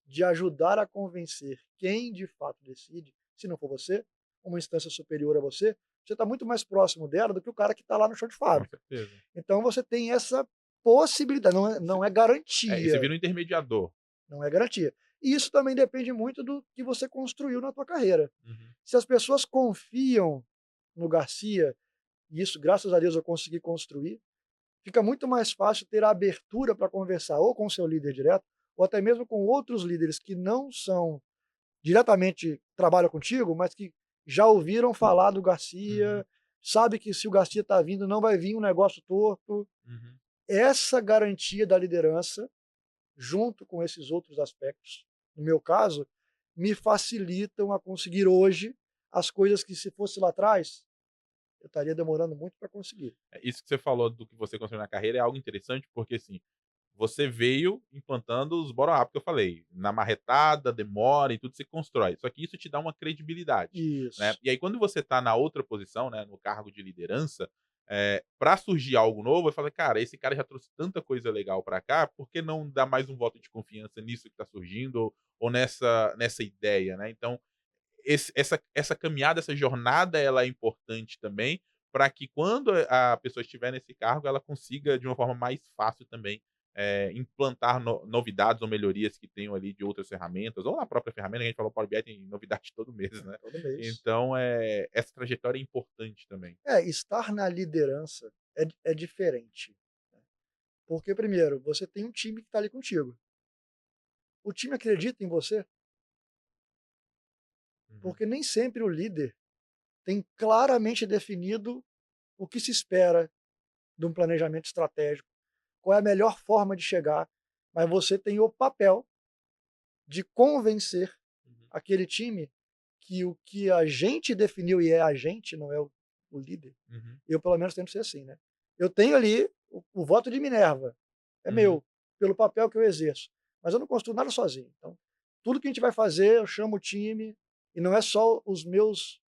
de ajudar a convencer quem de fato decide, se não for você, uma instância superior a você, você está muito mais próximo dela do que o cara que está lá no chão de Com fábrica. certeza. Então você tem essa possibilidade, Você não é e você garantia, vira um intermediador. não é garantia. E isso também depende muito do que você construiu na tua carreira. Uhum, Se as pessoas confiam no Garcia, e isso graças a Deus eu consegui construir, fica muito mais fácil ter a abertura para conversar ou com o seu líder direto, ou até mesmo com outros líderes que não são diretamente trabalham contigo, mas que já ouviram falar do uhum, Garcia, sabe que se o Garcia está vindo, não vai vir um negócio torto. uhum. Essa garantia da liderança, junto com esses outros aspectos, no meu caso, me facilitam a conseguir hoje as coisas que se fosse lá atrás, eu estaria demorando muito para conseguir. Isso que você falou do que você construiu na carreira é algo interessante, porque, assim, você veio implantando os bottom-up que eu falei, na marretada, demora e tudo, você constrói. Só que isso te dá uma credibilidade, né. Isso. E aí quando você tá na outra posição, né, no cargo de liderança, pra surgir algo novo, eu falo: "Cara, esse cara já trouxe tanta coisa legal pra cá, por que não dar mais um voto de confiança nisso que tá surgindo ou nessa ideia", né. Então essa caminhada, essa jornada, ela é importante também, para que quando a pessoa estiver nesse cargo, ela consiga de uma forma mais fácil também, implantar novidades ou melhorias que tenham ali de outras ferramentas, ou na própria ferramenta, que a gente falou, Power BI tem novidade todo mês, né. Todo mês. Então, essa trajetória é importante também. Estar na liderança é diferente. Porque, primeiro, você tem um time que está ali contigo. O time acredita em você, Uhum, porque nem sempre o líder tem claramente definido o que se espera de um planejamento estratégico, qual é a melhor forma de chegar, mas você tem o papel de convencer uhum, aquele time que o que a gente definiu, e é a gente, não é o líder, uhum, eu pelo menos tento ser assim, né. Eu tenho ali o voto de Minerva, é uhum. meu, pelo papel que eu exerço, mas eu não construo nada sozinho. Então, tudo que a gente vai fazer, eu chamo o time, e não é só os meus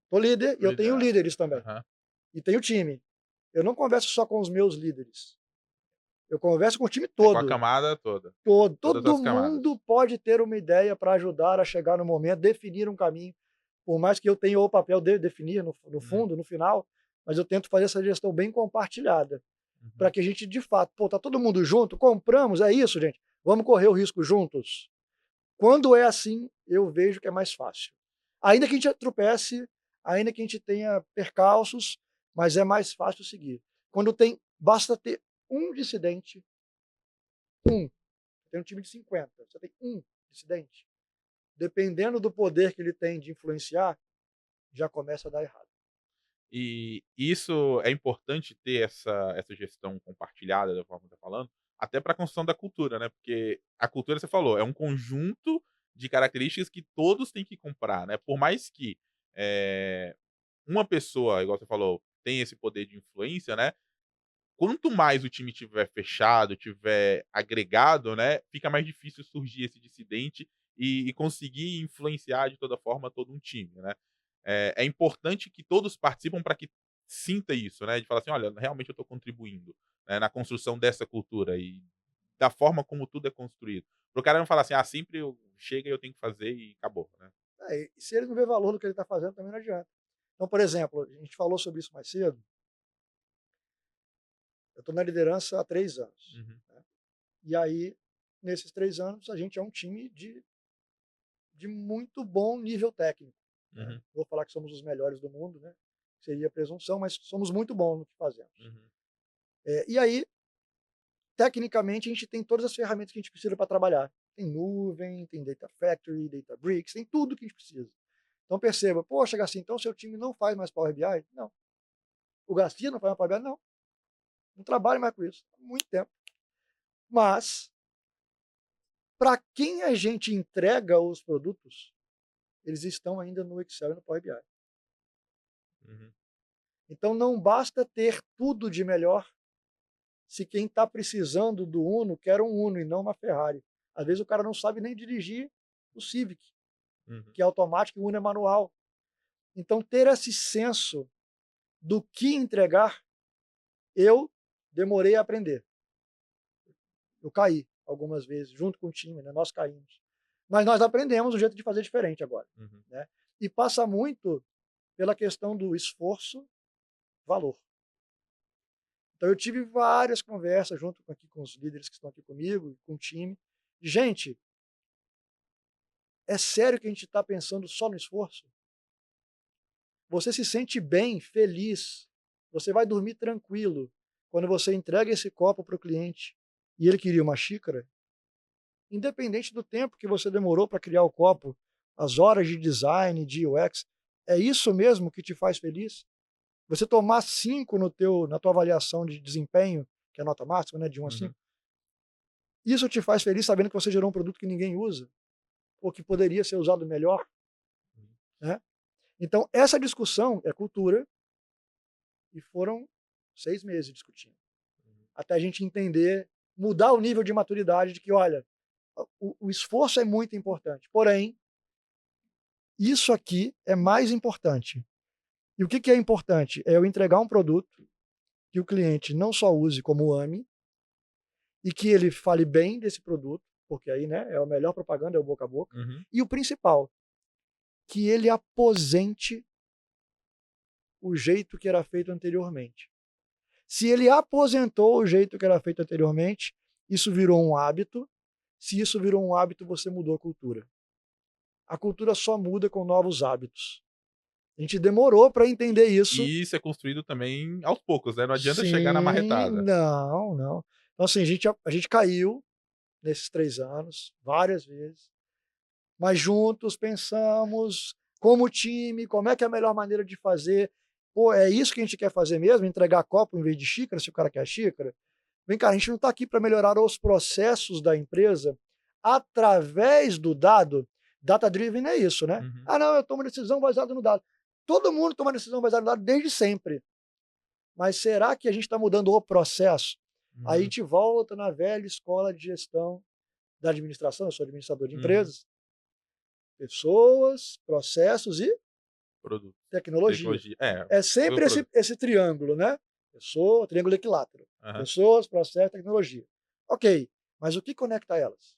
sou líder e eu Pois tenho é. líderes também, Aham. e tenho time. Eu não converso só com os meus líderes, eu converso com o time É com a todo, camada toda, todo. todas Todo as camadas. mundo pode ter uma ideia para ajudar a chegar no momento, definir um caminho, por mais que eu tenha o papel de definir no Uhum, fundo, no final, mas eu tento fazer essa gestão bem compartilhada, para uhum. que a gente de fato, pô, tá todo mundo junto, compramos, é isso gente, vamos correr o risco juntos. Quando é assim, eu vejo que é mais fácil. Ainda que a gente tropece, ainda que a gente tenha percalços, mas é mais fácil seguir. Quando tem basta ter um dissidente, um, tem um time de 50, você tem um dissidente, dependendo do poder que ele tem de influenciar, já começa a dar errado. E isso é importante ter essa gestão compartilhada da forma que você tá falando, até para a construção da cultura, né, porque a cultura, você falou, é um conjunto de características que todos têm que comprar, né, por mais que, eh, uma pessoa, igual você falou, tem esse poder de influência, né, quanto mais o time tiver fechado, tiver agregado, né, fica mais difícil surgir esse dissidente e conseguir influenciar de toda forma todo um time, né. É importante que todos participam para que sinta isso, né, de falar assim: "Olha, realmente eu estou contribuindo, né, na construção dessa cultura e da forma como tudo é construído". Para o cara não falar assim: "Ah, sempre eu chega e eu tenho que fazer e acabou", né. E se ele não vê valor no que ele está fazendo, também não adianta. Então, por exemplo, a gente falou sobre isso mais cedo. Eu estou na liderança há 3 anos, Uhum, né. E aí, nesses 3 anos, a gente é um time de muito bom nível técnico, né. uhum, Vou falar que somos os melhores do mundo, né, seria presunção, mas somos muito bons no que fazemos. uhum, E aí, tecnicamente, a gente tem todas as ferramentas que a gente precisa para trabalhar. Tem nuvem, tem Data Factory, Databricks, tem tudo que a gente precisa. Então perceba: "Poxa, Garcia, então seu time não faz mais Power BI?" Não. O Garcia não faz mais Power BI? Não. Não trabalho mais com isso, há muito tempo. Mas, para quem a gente entrega os produtos, eles estão ainda no Excel e no Power BI. uhum, Então não basta ter tudo de melhor se quem está precisando do Uno quer um Uno e não uma Ferrari. Às vezes o cara não sabe nem dirigir o Civic, uhum, que é automático e o Uno é manual. Então ter esse senso do que entregar, eu demorei a aprender. Eu caí algumas vezes, junto com o time, né? Nós caímos. Mas nós aprendemos um jeito de fazer diferente agora. uhum, Né? E passa muito pela questão do esforço, valor. Então eu tive várias conversas junto aqui com os líderes que estão aqui comigo, com o time. Gente, é sério que a gente está pensando só no esforço? Você se sente bem, feliz, você vai dormir tranquilo quando você entrega esse copo para o cliente e ele queria uma xícara? Independente do tempo que você demorou para criar o copo, as horas de design, de UX, é isso mesmo que te faz feliz? Você tomar 5 na tua avaliação de desempenho, que é a nota máxima, né, de 1 a 5, uhum, isso te faz feliz sabendo que você gerou um produto que ninguém usa, ou que poderia ser usado melhor, né? Então essa discussão é cultura, e foram 6 meses discutindo, uhum. até a gente entender, mudar o nível de maturidade de que, olha, o esforço é muito importante, porém, isso aqui é mais importante. E o que que é importante? É eu entregar um produto que o cliente não só use, como ame, e que ele fale bem desse produto, porque aí, né, é a melhor propaganda, é o boca a boca. Uhum. E o principal, que ele aposente o jeito que era feito anteriormente. Se ele aposentou o jeito que era feito anteriormente, isso virou um hábito. Se isso virou um hábito, você mudou a cultura. A cultura só muda com novos hábitos. A gente demorou para entender isso. E isso é construído também aos poucos, né, não adianta chegar na Sim, marretada. não, não. Então, assim, a gente caiu nesses 3 anos, várias vezes, mas juntos pensamos, como time, como é que é a melhor maneira de fazer. Pô, é isso que a gente quer fazer mesmo? Entregar copo em vez de xícara, se o cara quer xícara? Vem cá, a gente não está aqui para melhorar os processos da empresa através do dado. Data driven é isso, né? Uhum, Ah, não, eu tomo decisão baseada no dado. Todo mundo toma decisão baseada no dado desde sempre. Mas será que a gente está mudando o processo? Aí a uhum, gente volta na velha escola de gestão da administração, eu sou administrador de uhum. empresas, pessoas, processos e Produto, tecnologia. tecnologia. É, É foi o sempre esse, produto. esse triângulo, né? Pessoa, triângulo equilátero. Aham. Pessoas, processo, tecnologia. Ok, mas o que conecta elas?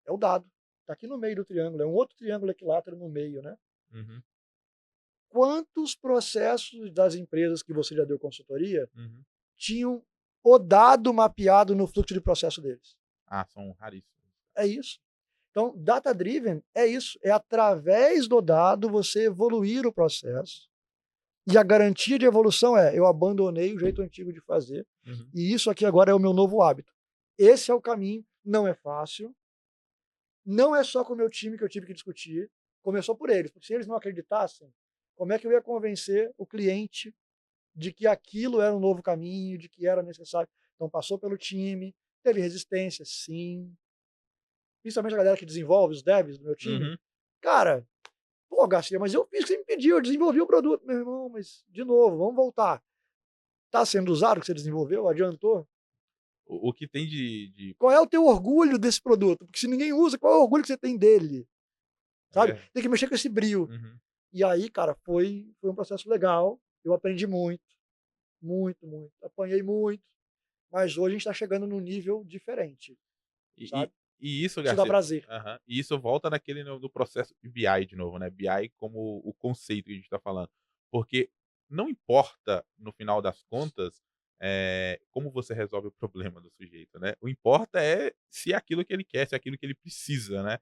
É o dado. Está aqui no meio do triângulo, é um outro triângulo equilátero no meio, né? Uhum, Quantos processos das empresas que você já deu consultoria uhum. tinham o dado mapeado no fluxo de processo deles? Ah, são raríssimos. É isso. Então, data driven é isso, é através do dado você evoluir o processo. E a garantia de evolução é: eu abandonei o jeito antigo de fazer, Uhum, e isso aqui agora é o meu novo hábito. Esse é o caminho, não é fácil, Não é só com o meu time que eu tive que discutir, começou por eles, porque se eles não acreditassem, como é que eu ia convencer o cliente de que aquilo era um novo caminho, de que era necessário? Então passou pelo time, teve resistência, sim. Principalmente a galera que desenvolve, os devs do meu time. Uhum. Cara, pô, Garcia, mas eu fiz o que você me pediu, eu desenvolvi o produto. Meu irmão, mas de novo, vamos voltar. Está sendo usado o que você desenvolveu? Adiantou? O que tem de Qual é o teu orgulho desse produto? Porque se ninguém usa, qual é o orgulho que você tem dele? Sabe? é, Tem que mexer com esse brio. uhum. E aí, cara, foi um processo legal. Eu aprendi muito, muito, muito. Apanhei muito, mas hoje a gente está chegando num nível diferente, E sabe? e e isso, Isso dá Garcia, prazer. aham. E isso volta naquele no processo de BI de novo, né, BI como o conceito que a gente tá falando. Porque não importa, no final das contas, como você resolve o problema do sujeito, né, o importa é se é aquilo que ele quer, se é aquilo que ele precisa, né.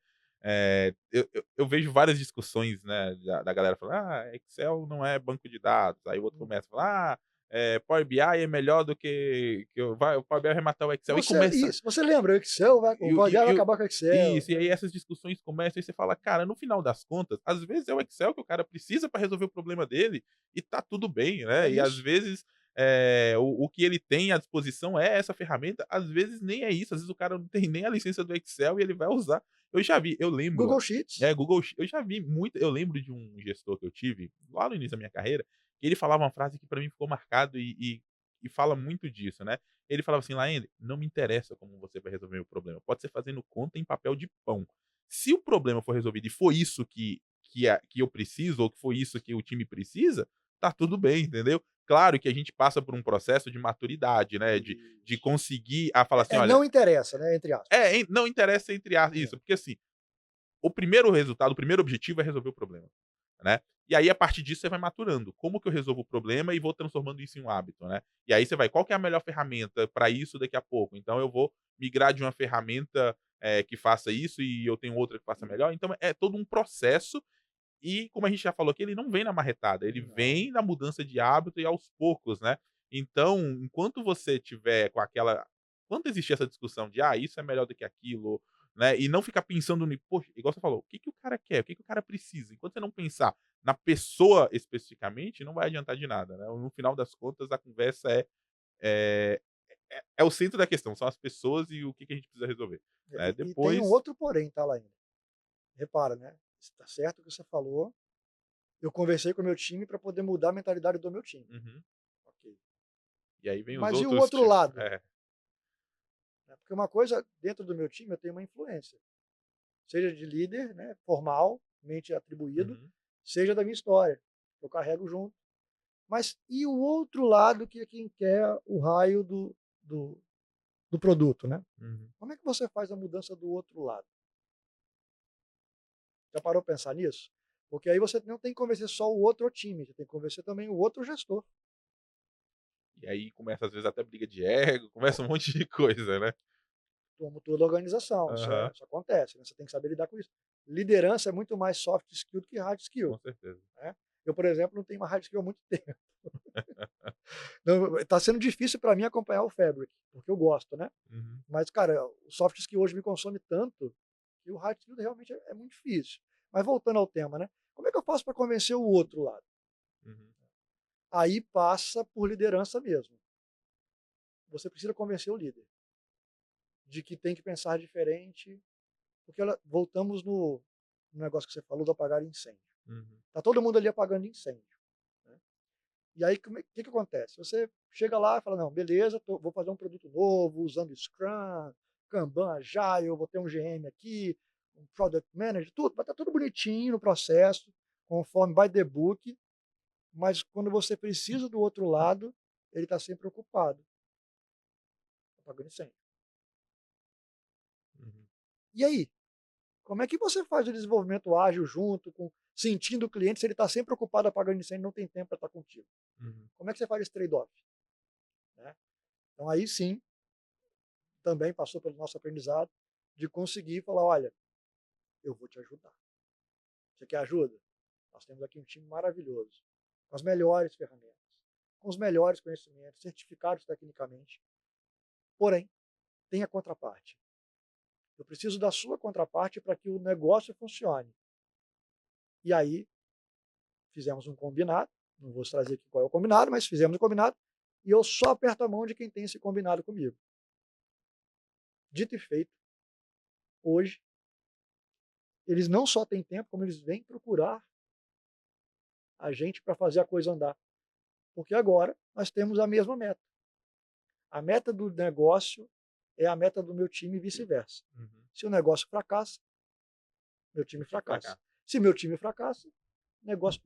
Eu vejo várias discussões, né, da galera falando: "Ah, Excel não é banco de dados", aí o outro começa a falar: Power BI é melhor do que o Power BI vai matar o Excel", e começa Você lembra, o Excel, e o o Power BI e vai e o acabar com o Excel. isso, e aí essas discussões começam e você fala: "Cara, no final das contas, às vezes é o Excel que o cara precisa para resolver o problema dele, e tá tudo bem", É né. E às isso. vezes, o que ele tem à disposição é essa ferramenta, às vezes nem é isso, às vezes o cara não tem nem a licença do Excel e ele vai usar. Eu lembro Google Sheets. Google She eu já vi muito eu lembro de um gestor que eu tive, lá no início da minha carreira, que ele falava uma frase que para mim ficou marcado e fala muito disso, né. Ele falava assim: "Laende, não me interessa como você vai resolver o problema, pode ser fazendo conta em papel de pão. Se o problema for resolvido e for isso que eu preciso ou que foi isso que o time precisa, tá tudo bem", entendeu. Claro que a gente passa por um processo de maturidade, né, de Isso. conseguir falar assim: Não "Olha", interessa, né, entre aspas. não interessa entre as É. isso, porque assim, o primeiro resultado, o primeiro objetivo é resolver o problema, né. E aí a partir disso você vai maturando. Como que eu resolvo o problema e vou transformando isso em um hábito, né. E aí você vai, qual que é a melhor ferramenta para isso daqui a pouco? Então eu vou migrar de uma ferramenta, que faça isso e eu tenho outra que faça melhor. Então é todo um processo e, como a gente já falou aqui, ele não vem na marretada, ele Não. vem na mudança de hábito e aos poucos, né. Então, enquanto você tiver com aquela quando existir essa discussão de: "Ah, isso é melhor do que aquilo", né, e não ficar pensando poxa, igual você falou, o que que o cara quer, o que que o cara precisa, enquanto você não pensar na pessoa especificamente, não vai adiantar de nada, né. No final das contas, a conversa é é o centro da questão, são as pessoas e o que que a gente precisa resolver, né. E tem um Depois outro porém, tá, Laíne? Repara, né, está certo o que você falou, eu conversei com o meu time para poder mudar a mentalidade do meu time. uhum. Ok. E aí vem os Mas e o outros outro lado? é. Né, porque uma coisa, dentro do meu time eu tenho uma influência, seja de líder, né, formalmente atribuído, Uhum, seja da minha história, eu carrego junto. Mas e o outro lado que é quem quer o raio do do produto, né? uhum. Como é que você faz a mudança do outro lado? Já parou para pensar nisso? Porque aí você não tem que convencer só o outro time, você tem que convencer também o outro gestor, E aí começa às vezes até briga de ego, começa um monte de coisa, né. como toda organização, Aham, isso acontece, né? Você tem que saber lidar com isso. Liderança é muito mais soft skill do que hard skill, com certeza. né? Eu, por exemplo, não tenho uma hard skill há muito tempo. Está sendo difícil para mim acompanhar o Fabric, porque eu gosto, né? Uhum, Mas, cara, o soft skill hoje me consome tanto que o hard skill realmente é muito difícil. Mas voltando ao tema, né? Como é que eu faço para convencer o outro lado? uhum, Aí passa por liderança mesmo. Você precisa convencer o líder de que tem que pensar diferente, porque voltamos no negócio que você falou do apagar incêndio. uhum. Tá todo mundo ali apagando incêndio, né? E aí, que acontece? Você chega lá e fala, não, beleza, vou fazer um produto novo, usando Scrum, Kanban, Agile, eu vou ter um GM aqui, um Product Manager, tudo, vai estar tudo bonitinho no processo, conforme by the book, mas quando você precisa do outro lado, ele está sempre ocupado, apagando incêndio. Uhum, E aí? Como é que você faz o desenvolvimento ágil junto com sentindo o cliente se ele está sempre ocupado apagando incêndio e não tem tempo para estar contigo? uhum. Como é que você faz esse trade-off? Né? Então aí sim, também passou pelo nosso aprendizado de conseguir falar, olha, eu vou te ajudar. Você quer ajuda? Nós temos aqui um time maravilhoso, com as melhores ferramentas, com os melhores conhecimentos, certificados tecnicamente. Porém, tem a contraparte. Eu preciso da sua contraparte para que o negócio funcione. E aí, fizemos um combinado, não vou trazer aqui qual é o combinado, mas fizemos um combinado, e eu só aperto a mão de quem tem esse combinado comigo. Dito e feito, hoje, eles não só têm tempo, como eles vêm procurar a gente para fazer a coisa andar. Porque agora nós temos a mesma meta. A meta do negócio é a meta do meu time e vice-versa. Uhum. Se o negócio fracassa, meu time Deixa pra fracassa. cá. Se meu time fracassa, negócio.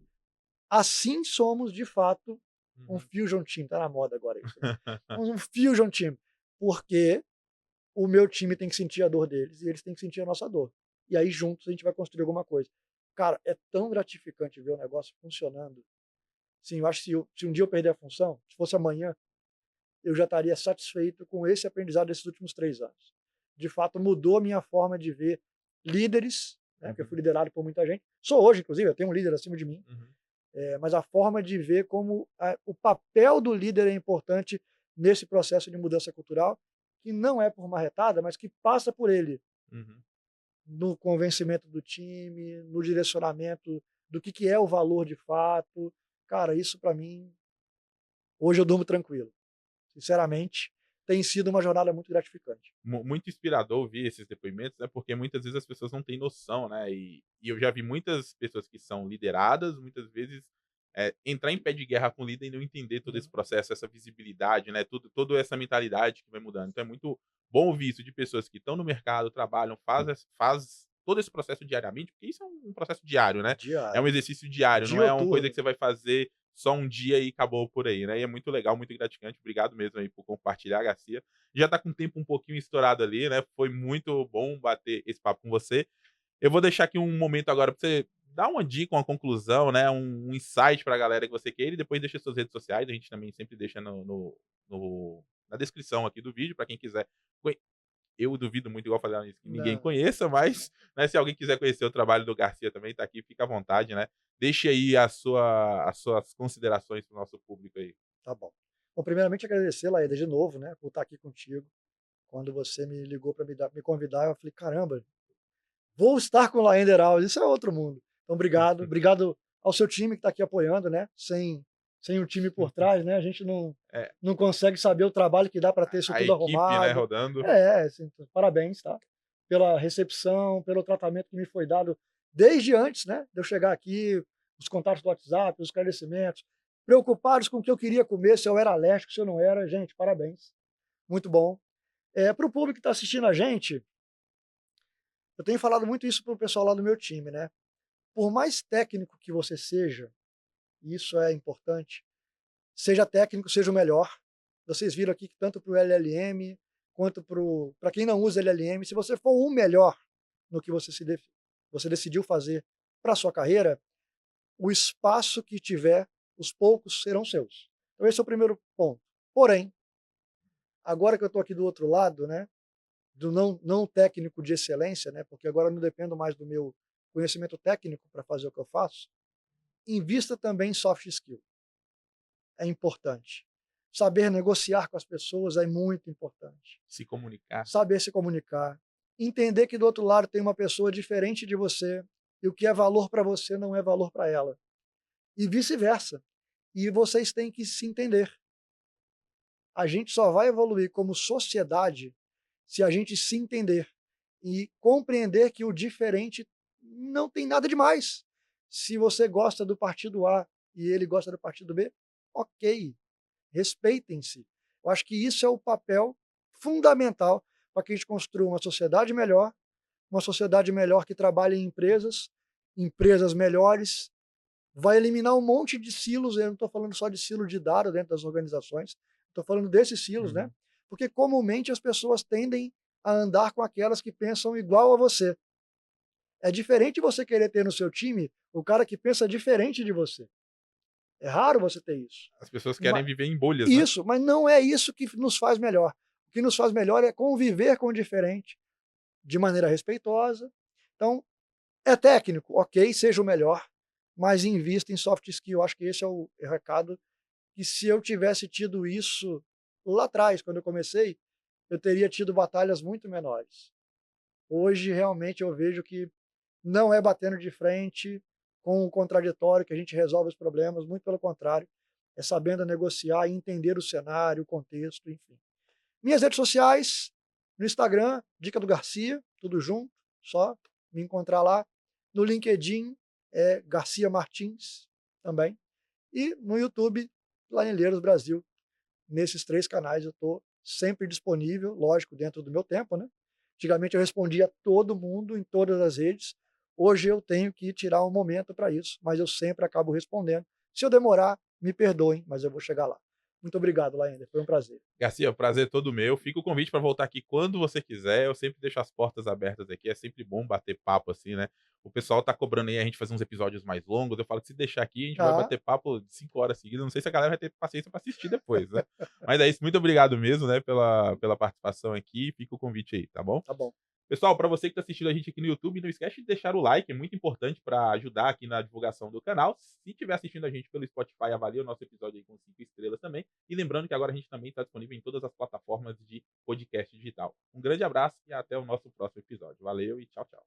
Assim somos, de fato, um Uhum. fusion team. Tá na moda agora isso, né? Um fusion team. Porque o meu time tem que sentir a dor deles e eles têm que sentir a nossa dor. E aí, juntos, a gente vai construir alguma coisa. Cara, é tão gratificante ver o negócio funcionando. Sim, eu acho que se um dia eu perder a função, se fosse amanhã, eu já estaria satisfeito com esse aprendizado desses últimos 3 anos. De fato, mudou a minha forma de ver líderes, né, porque eu Uhum. fui liderado por muita gente. Sou hoje, inclusive, eu tenho um líder acima de mim, Uhum. mas a forma de ver como o papel do líder é importante nesse processo de mudança cultural, que não é por marretada, mas que passa por ele, Uhum. no convencimento do time, no direcionamento do que é o valor de fato. Cara, isso para mim, hoje eu durmo tranquilo. Sinceramente, tem sido uma jornada muito gratificante. Muito inspirador ouvir esses depoimentos, né, porque muitas vezes as pessoas não têm noção, né, e eu já vi muitas pessoas que são lideradas, muitas vezes, entrar em pé de guerra com o líder e não entender todo esse Uhum. processo, essa visibilidade, né, toda essa mentalidade que vai mudando. Então é muito bom ouvir isso de pessoas que estão no mercado, trabalham, faz todo esse processo diariamente, porque isso é um processo diário, né, é um Diário, exercício diário, não é uma coisa que diuturno. você vai fazer só um dia e acabou por aí, né, e é muito legal, muito gratificante. Obrigado mesmo aí por compartilhar, Garcia. Já tá com o tempo um pouquinho estourado ali, né, foi muito bom bater esse papo com você. Eu vou deixar aqui um momento agora pra você dar uma dica, uma conclusão, né, um insight pra galera que você queira e depois deixa suas redes sociais, a gente também sempre deixa na descrição aqui do vídeo pra quem quiser conhe eu duvido muito, igual falei que ninguém Não, conheça, mas, né, se alguém quiser conhecer o trabalho do Garcia também tá aqui, fica à vontade, né. Deixe aí as suas considerações para o nosso público aí. tá bom. Bom, primeiramente agradecer, Laída, de novo, né, por estar aqui contigo. Quando você me ligou para me convidar, eu falei: "Caramba, vou estar com o Laender Alves, isso é outro mundo". Então obrigado, obrigado ao seu time que está aqui apoiando, né, sem um time por trás, né, a gente É, não consegue saber o trabalho que dá para ter isso a tudo equipe, né, arrumado. rodando. É, assim, parabéns, tá, pela recepção, pelo tratamento que me foi dado desde antes, né, de eu chegar aqui, os contatos do WhatsApp, os esclarecimentos, preocupados com o que eu queria comer, se eu era alérgico, se eu não era. Gente, parabéns, muito bom. Para o público que está assistindo a gente, eu tenho falado muito isso para o pessoal lá do meu time, né, por mais técnico que você seja, e isso é importante, seja técnico, seja o melhor. Vocês viram aqui que tanto para o LLM quanto para quem não usa LLM, se você for o melhor no que você decidiu fazer para a sua carreira, o espaço que tiver, os poucos serão seus. Então esse é o primeiro ponto. Porém, agora que eu estou aqui do outro lado, né, do não técnico de excelência, né, porque agora eu não dependo mais do meu conhecimento técnico para fazer o que eu faço, invista também em soft skill. É importante. Saber negociar com as pessoas é muito importante. Se comunicar. Saber se comunicar. Entender que do outro lado tem uma pessoa diferente de você e o que é valor para você não é valor para ela. E vice-versa. E vocês têm que se entender. A gente só vai evoluir como sociedade se a gente se entender e compreender que o diferente não tem nada demais. Se você gosta do partido A e ele gosta do partido B, ok, respeitem-se. Eu acho que isso é o papel fundamental para que a gente construa uma sociedade melhor que trabalhe em empresas, empresas melhores, vai eliminar um monte de silos, eu não estou falando só de silo de dados dentro das organizações, estou falando desses silos, né? Uhum. Porque comumente as pessoas tendem a andar com aquelas que pensam igual a você. É diferente você querer ter no seu time o cara que pensa diferente de você. É raro você ter isso. As pessoas querem Ma viver em bolhas, né. Isso, mas não é isso que nos faz melhor. O que nos faz melhor é conviver com o diferente de maneira respeitosa. Então, é técnico, ok, seja o melhor, mas invista em soft skill. Eu acho que esse é o recado, que se eu tivesse tido isso lá atrás, quando eu comecei, eu teria tido batalhas muito menores. Hoje, realmente, eu vejo que não é batendo de frente com o contraditório que a gente resolve os problemas, muito pelo contrário, é sabendo negociar e entender o cenário, o contexto, enfim. Minhas redes sociais, no Instagram, Dica do Garcia, tudo junto, só me encontrar lá. No LinkedIn é Garcia Martins também. E no YouTube, Planilheiros Brasil. Nesses 3 canais eu estou sempre disponível, lógico, dentro do meu tempo, né. Antigamente eu respondia a todo mundo em todas as redes, hoje eu tenho que tirar um momento para isso, mas eu sempre acabo respondendo. Se eu demorar, me perdoem, mas eu vou chegar lá. Muito obrigado, Laender, foi um prazer. Garcia, o prazer é todo meu. Fica o convite para voltar aqui quando você quiser. Eu sempre deixo as portas abertas aqui. É sempre bom bater papo assim, né? O pessoal tá cobrando aí a gente fazer uns episódios mais longos. Eu falo que se deixar aqui, a gente vai Ah, bater papo de 5 horas seguidas. Não sei se a galera vai ter paciência para assistir depois, né? Mas é isso. Muito obrigado mesmo, né, pela participação aqui. Fica o convite aí, tá bom? tá bom. Pessoal, para você que está assistindo a gente aqui no YouTube, não esquece de deixar o like, é muito importante para ajudar aqui na divulgação do canal. Se estiver assistindo a gente pelo Spotify, avalie o nosso episódio aí com 5 estrelas também. E lembrando que agora a gente também está disponível em todas as plataformas de podcast digital. Um grande abraço e até o nosso próximo episódio. Valeu e tchau, tchau.